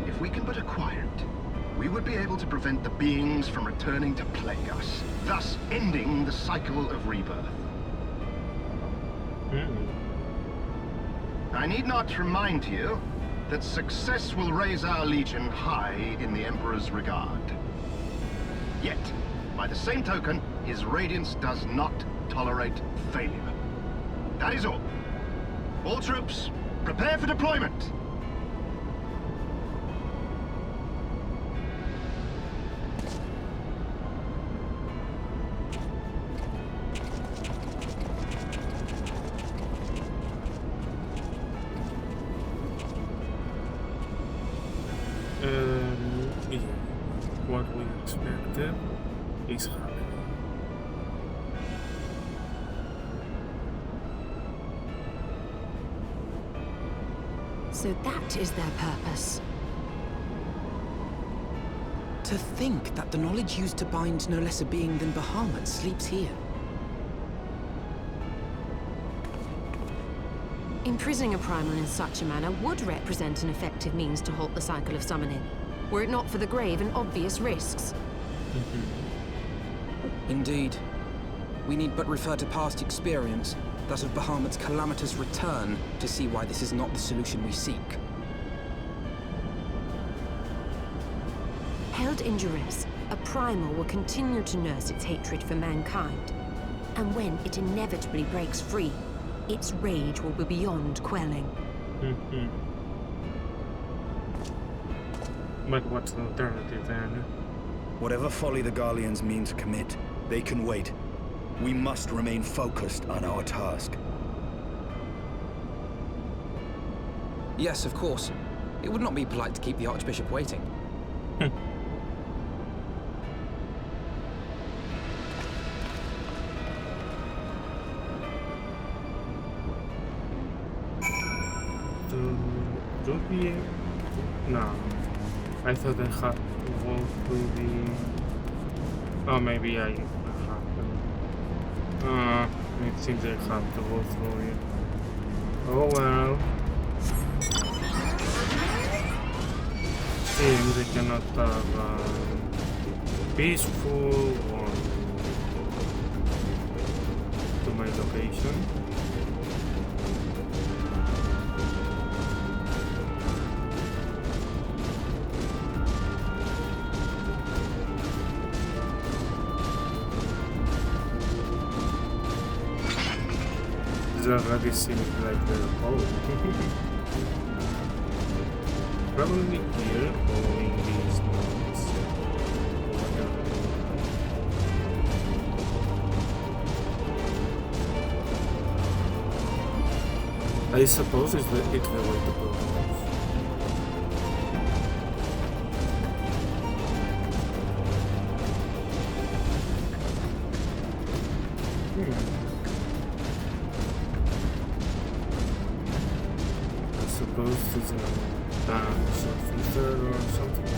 If we can but acquire it, we would be able to prevent the beings from returning to plague us, thus ending the cycle of rebirth. I need not remind you that success will raise our legion high in the Emperor's regard. Yet, by the same token, his radiance does not tolerate failure. That is all. All troops, prepare for deployment! Yeah. What we expected is happening. So that is their purpose. To think that the knowledge used to bind no less a being than Bahamut sleeps here. Imprisoning a primal in such a manner would represent an effective means to halt the cycle of summoning, were it not for the grave and obvious risks. Indeed. We need but refer to past experience, that of Bahamut's calamitous return, to see why this is not the solution we seek. Held in duress, a primal will continue to nurse its hatred for mankind. And when it inevitably breaks free, its rage will be beyond quelling. But what's the alternative then? Whatever folly the Garleans mean to commit, they can wait. We must remain focused on our task. Yes, of course. It would not be polite to keep the Archbishop waiting. Don't be... No. I thought I had to go through the... Oh, maybe I have to... it seems I have to go through it. Oh well. Seems I cannot have peaceful or to my location. Already seems like they're home. Probably here, following these notes. I suppose it's the way to go. Is a something third or something.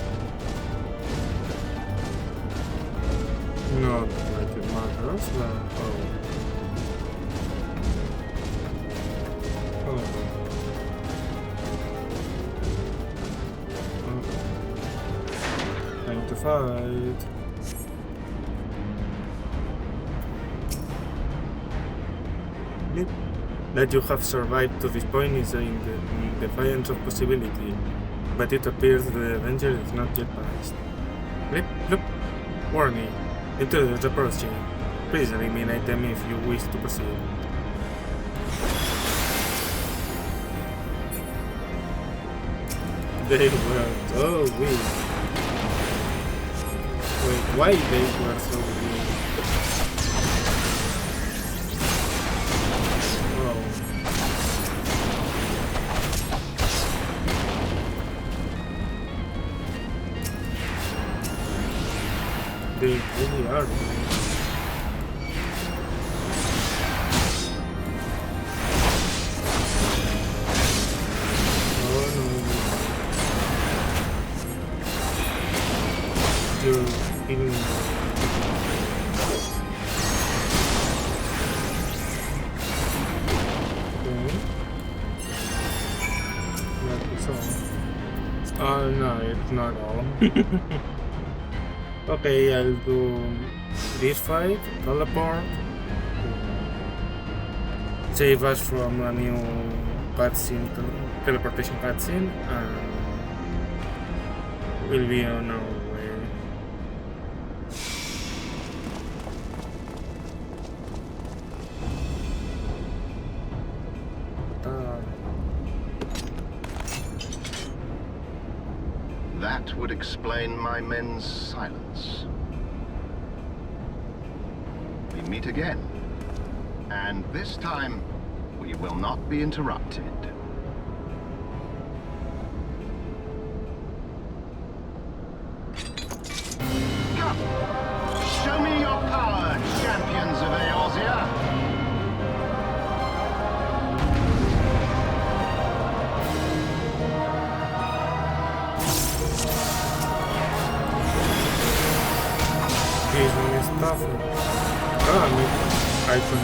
Not like it matters, but oh. Time to fight. That you have survived to this point is in defiance of possibility, but it appears the danger is not yet past. Blip, blip. Warning. Intruders approaching. Please eliminate them if you wish to proceed. They were so weak. Wait, why they were so weak? They really are. Oh no. You're killing me. Okay. That is all. Oh no, it's not all. Okay, I'll do this fight, teleport, save us from a new cutscene, teleportation cutscene, and we'll be on our way. That would explain my men's silence. We meet again, and this time we will not be interrupted. Come! Show me your power, champions of Eorzea! This one is tougher. Oh, I mean, I can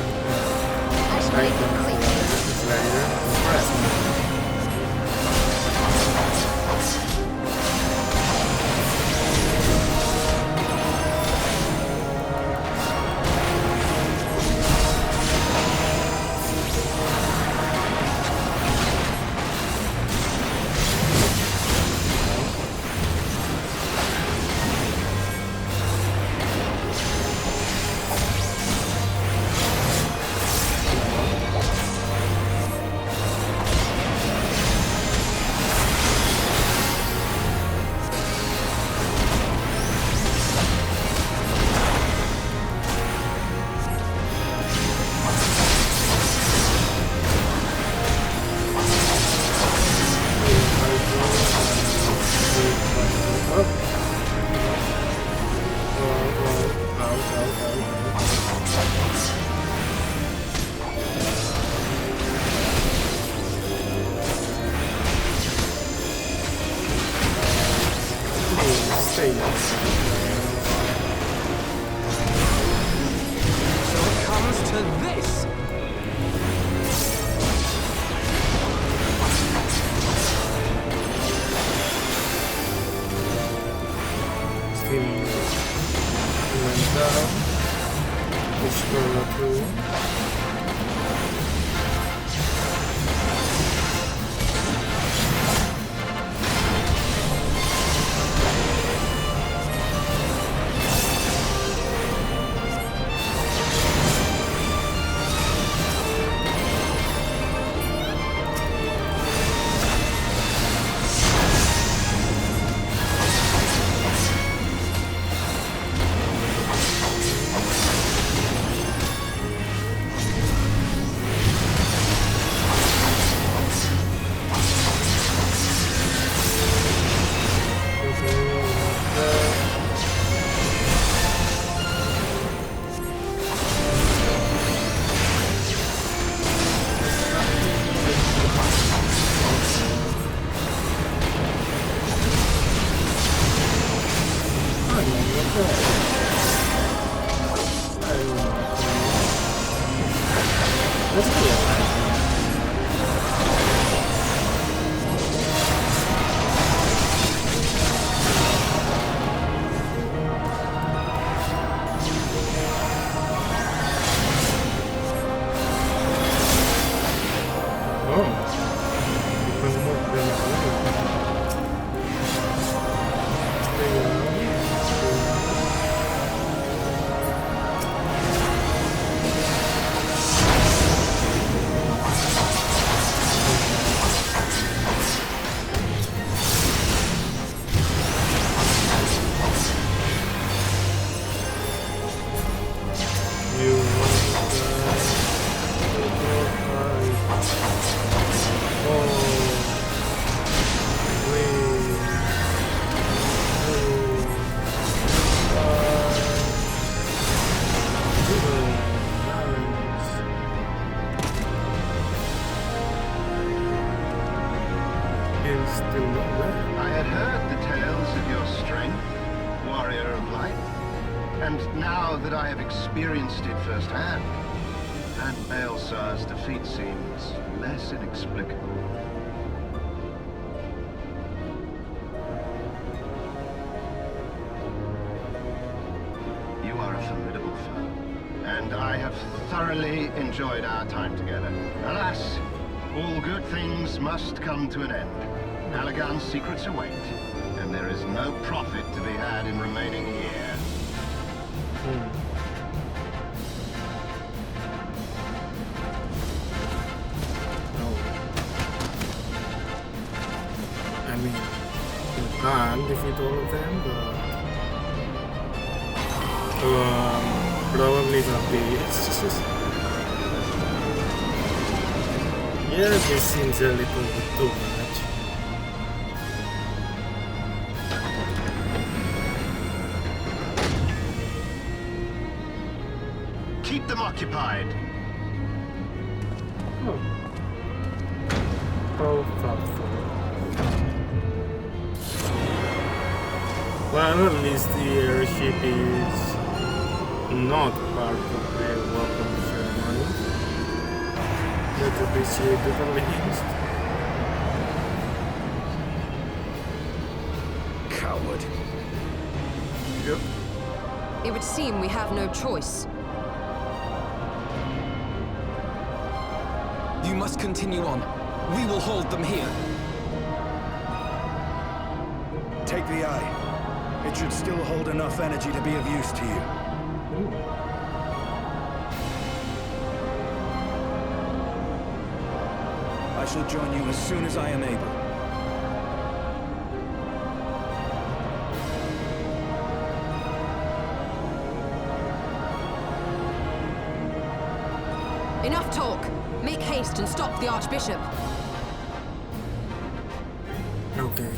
I had heard the tales of your strength, warrior of light, and now that I have experienced it firsthand, and Baelsar's defeat seems less inexplicable. You are a formidable foe, and I have thoroughly enjoyed our time together. Alas, all good things must come to an end. Allagan's secrets await, and there is no profit to be had in remaining here. I mean, you can't defeat all of them, but probably not be. Yes, this seems a little bit too much. Keep them occupied. Oh. How thoughtful. Well, at least the airship is not part of the welcome ceremony. Not appreciated at least. Coward. Yep. It would seem we have no choice. You must continue on. We will hold them here. Take the eye. It should still hold enough energy to be of use to you. I shall join you as soon as I am able. Enough talk. Make haste and stop the Archbishop. Okay.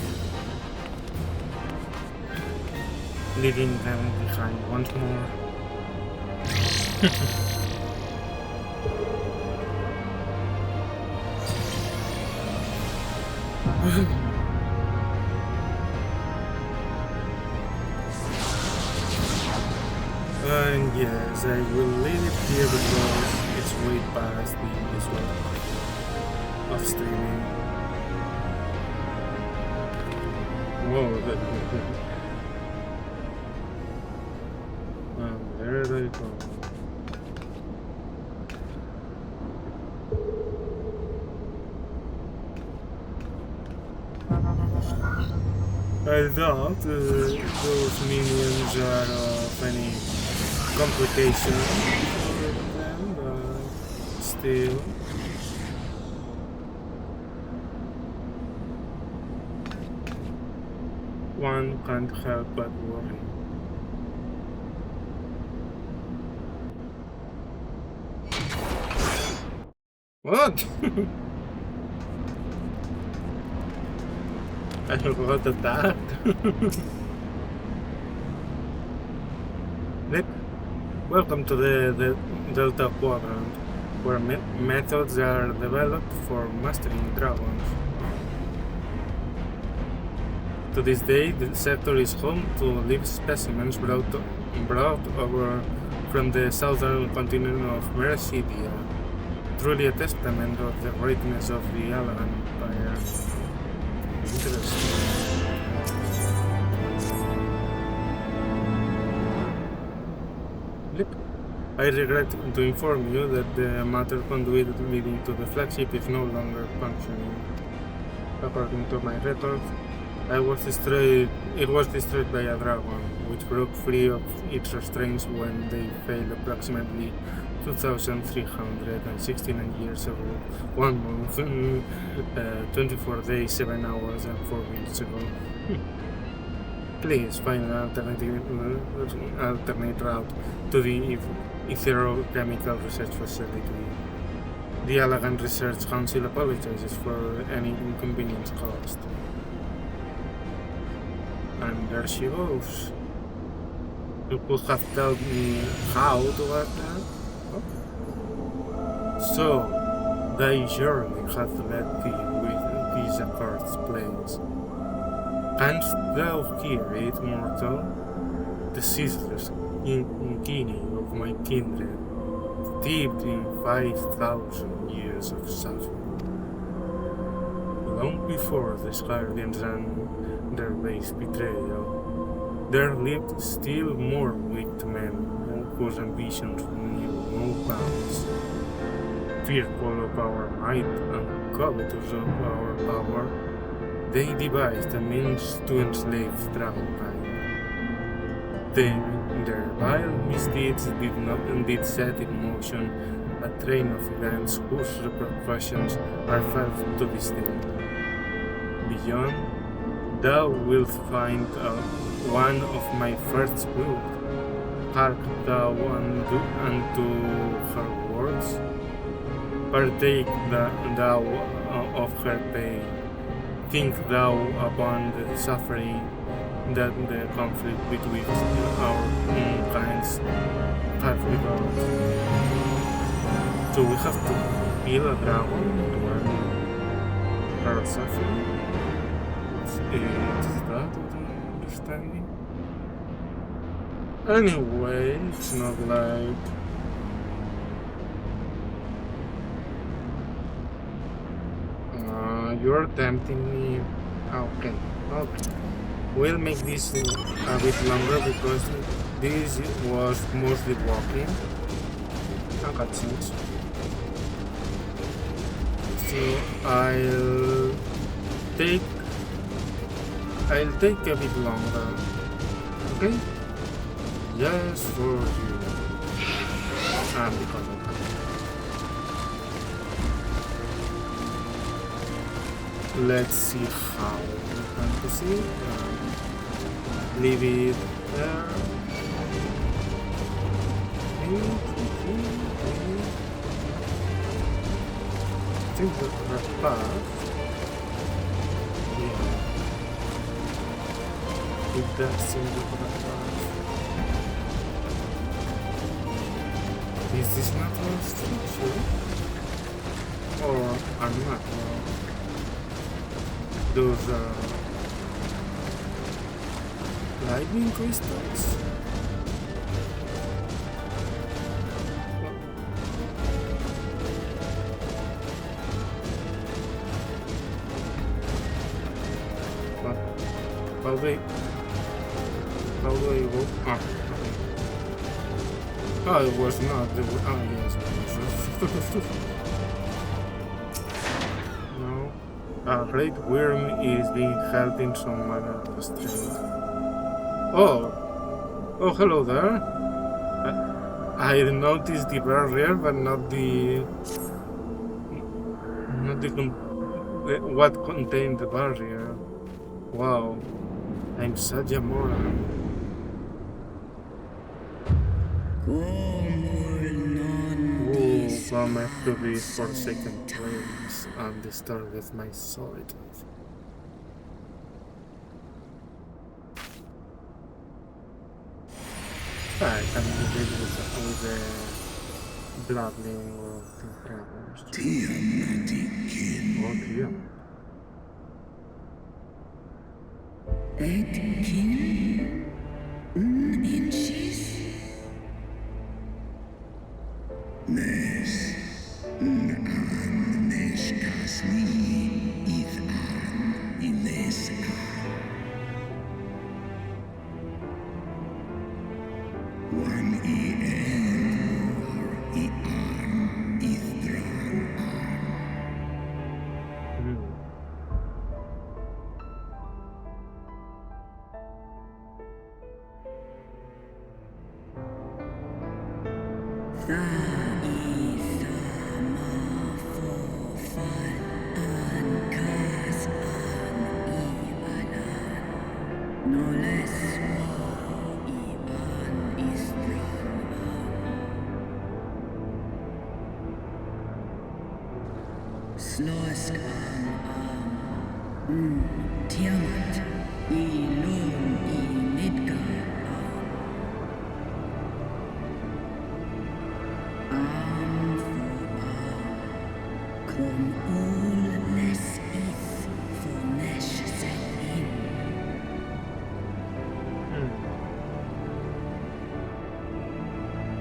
Leaving them behind once more. And yes, I will leave it here because it's way past the usual of streaming. Whoa, there they go. I thought those minions are of any complication for them, but still. One can't help but worry. What? I forgot that. Nick, welcome to the Delta Quadrant, where methods are developed for mastering dragons. To this day, the sector is home to live specimens brought over from the southern continent of Mercidia. truly a testament of the greatness of the Alagan Empire. Interesting. Yep. I regret to inform you that the matter conduit leading to the flagship is no longer functioning. According to my records, it was destroyed by a dragon, which broke free of its restraints when they failed approximately 2,369 years ago, 1 month, 24 days, 7 hours, and 4 minutes ago. Please find an alternate route to the Etherochemical Research Facility. The Alagan Research Council apologizes for any inconvenience caused. And there she goes. You could have told me how to get there. Oh. So, thy journey hath led thee with these accursed plains. Canst thou hear it, mortal? The ceaseless keening of my kindred, steeped in 5,000 years of suffering. Long before the Skyrians and their base betrayal, there lived still more wicked men whose ambitions knew no bounds. Fearful of our might and covetous of our power, they devised a means to enslave dragonkind. Their vile misdeeds did set in motion a train of events whose repercussions are felt to this day. Beyond, thou wilt find one of my first brood. Hark thou unto her words. Partake thou of her pain. Think thou upon the suffering that the conflict between our kinds have without. So we have to kill a dragon to end her suffering? Is that what I'm understanding? Anyway, it's not like... you're tempting me. Okay. We'll make this a bit longer because this was mostly walking and cutscenes. So I'll take a bit longer. Okay? Just for you. And because of that. Let's see how we can proceed. Leave it there. I think the path. Yeah. It does seem the correct path. Is this not a structure? Or a not? Those lightning crystals? How do I go? Ah, okay. Oh, it was not the... Oh, yes, it was. A great worm is being held in some manner of restraint. Oh, hello there. I noticed the barrier, but not what contained the barrier. Wow, I'm such a moron. Come after this forsaken place and disturb with my solitude. I can deal with the bloodling or the dragons. Oh dear. Yes.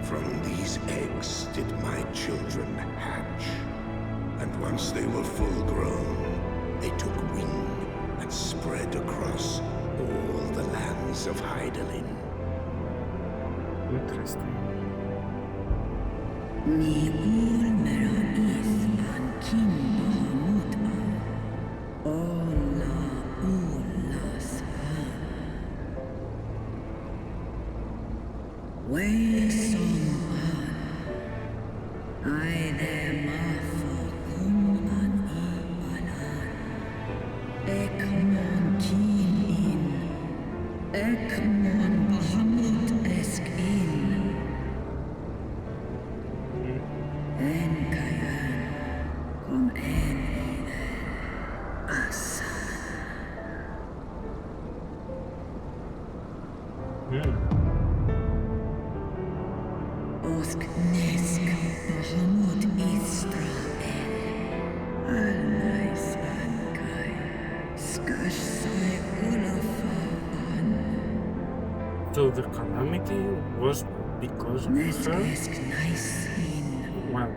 From these eggs did my children hatch. And once they were full grown, they took wing and spread across all the lands of Hydaelyn. Interesting. So the calamity was because of her? Wow.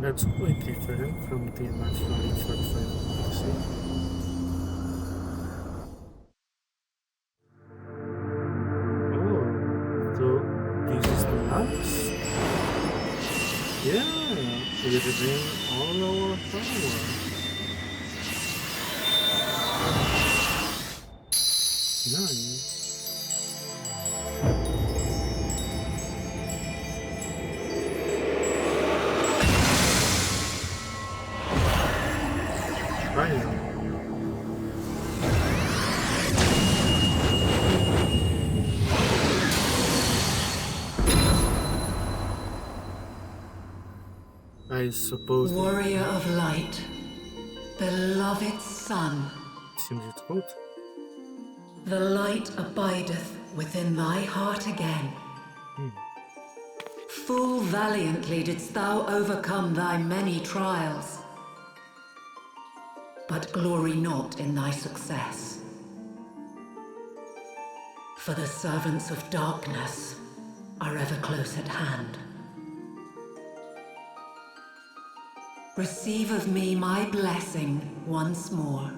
That's quite different from the last one for Fantasy. Oh, so this is the last? Yeah, we regain all our power. Nice. I suppose. Warrior of light, beloved son. Seems it's good. The light abideth within thy heart again. Full valiantly didst thou overcome thy many trials, but glory not in thy success. For the servants of darkness are ever close at hand. Receive of me my blessing once more,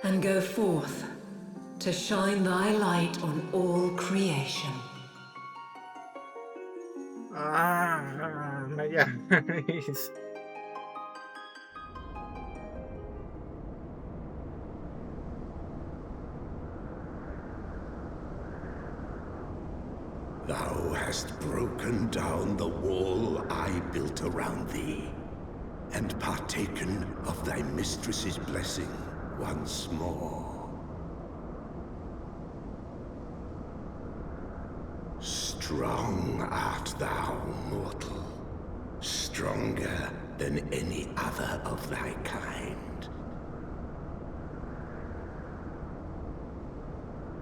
and go forth to shine thy light on all creation. Nice. Thou hast broken down the wall I built around thee, and partaken of thy mistress's blessing once more. Strong art thou, mortal, stronger than any other of thy kind.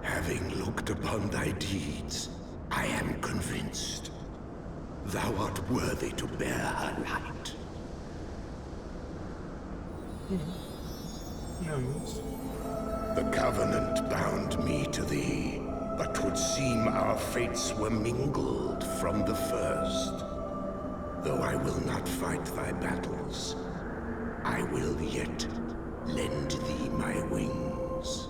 Having looked upon thy deeds, I am convinced thou art worthy to bear her light. Nice. The Covenant bound me to thee, but 'twould seem our fates were mingled from the first. Though I will not fight thy battles, I will yet lend thee my wings.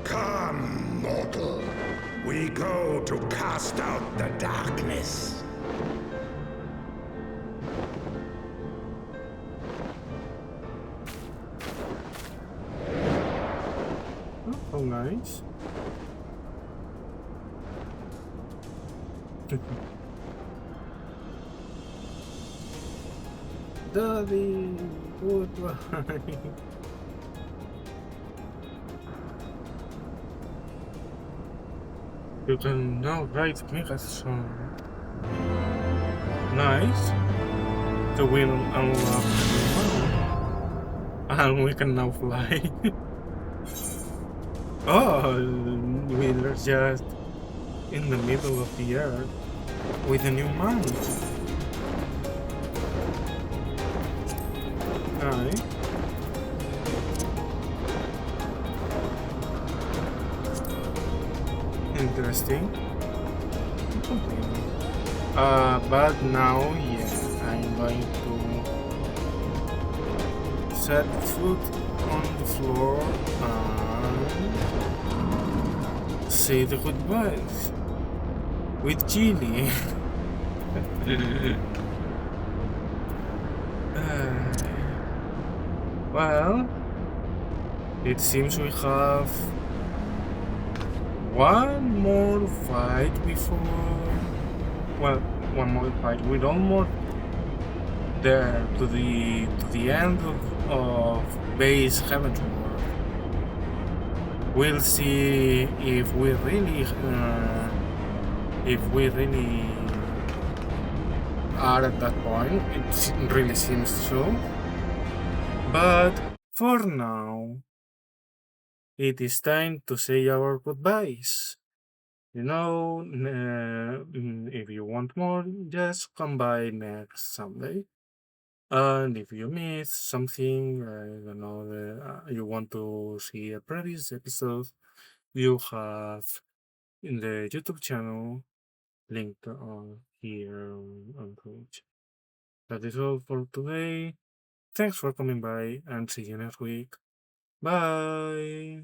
Come, mortal. We go to cast out the darkness. Oh, nice. Daddy, goodbye. You can now write Mega song. Nice. The wheel unlocked. And we can now fly. Oh, we're just in the middle of the earth with a new mount. Nice. Interesting. But now, yeah, I'm going to set foot on the floor and say the goodbyes with Gilly. Well, it seems we have one more fight before. Well, one more fight. We're almost there to the end of base Heaven's Ward. We'll see if we really are at that point. It really seems so. But for now, it is time to say our goodbyes. You know, if you want more, just come by next Sunday. And if you miss something, I don't know, you want to see a previous episode, you have in the YouTube channel linked here on Twitch. That is all for today. Thanks for coming by and see you next week. Bye!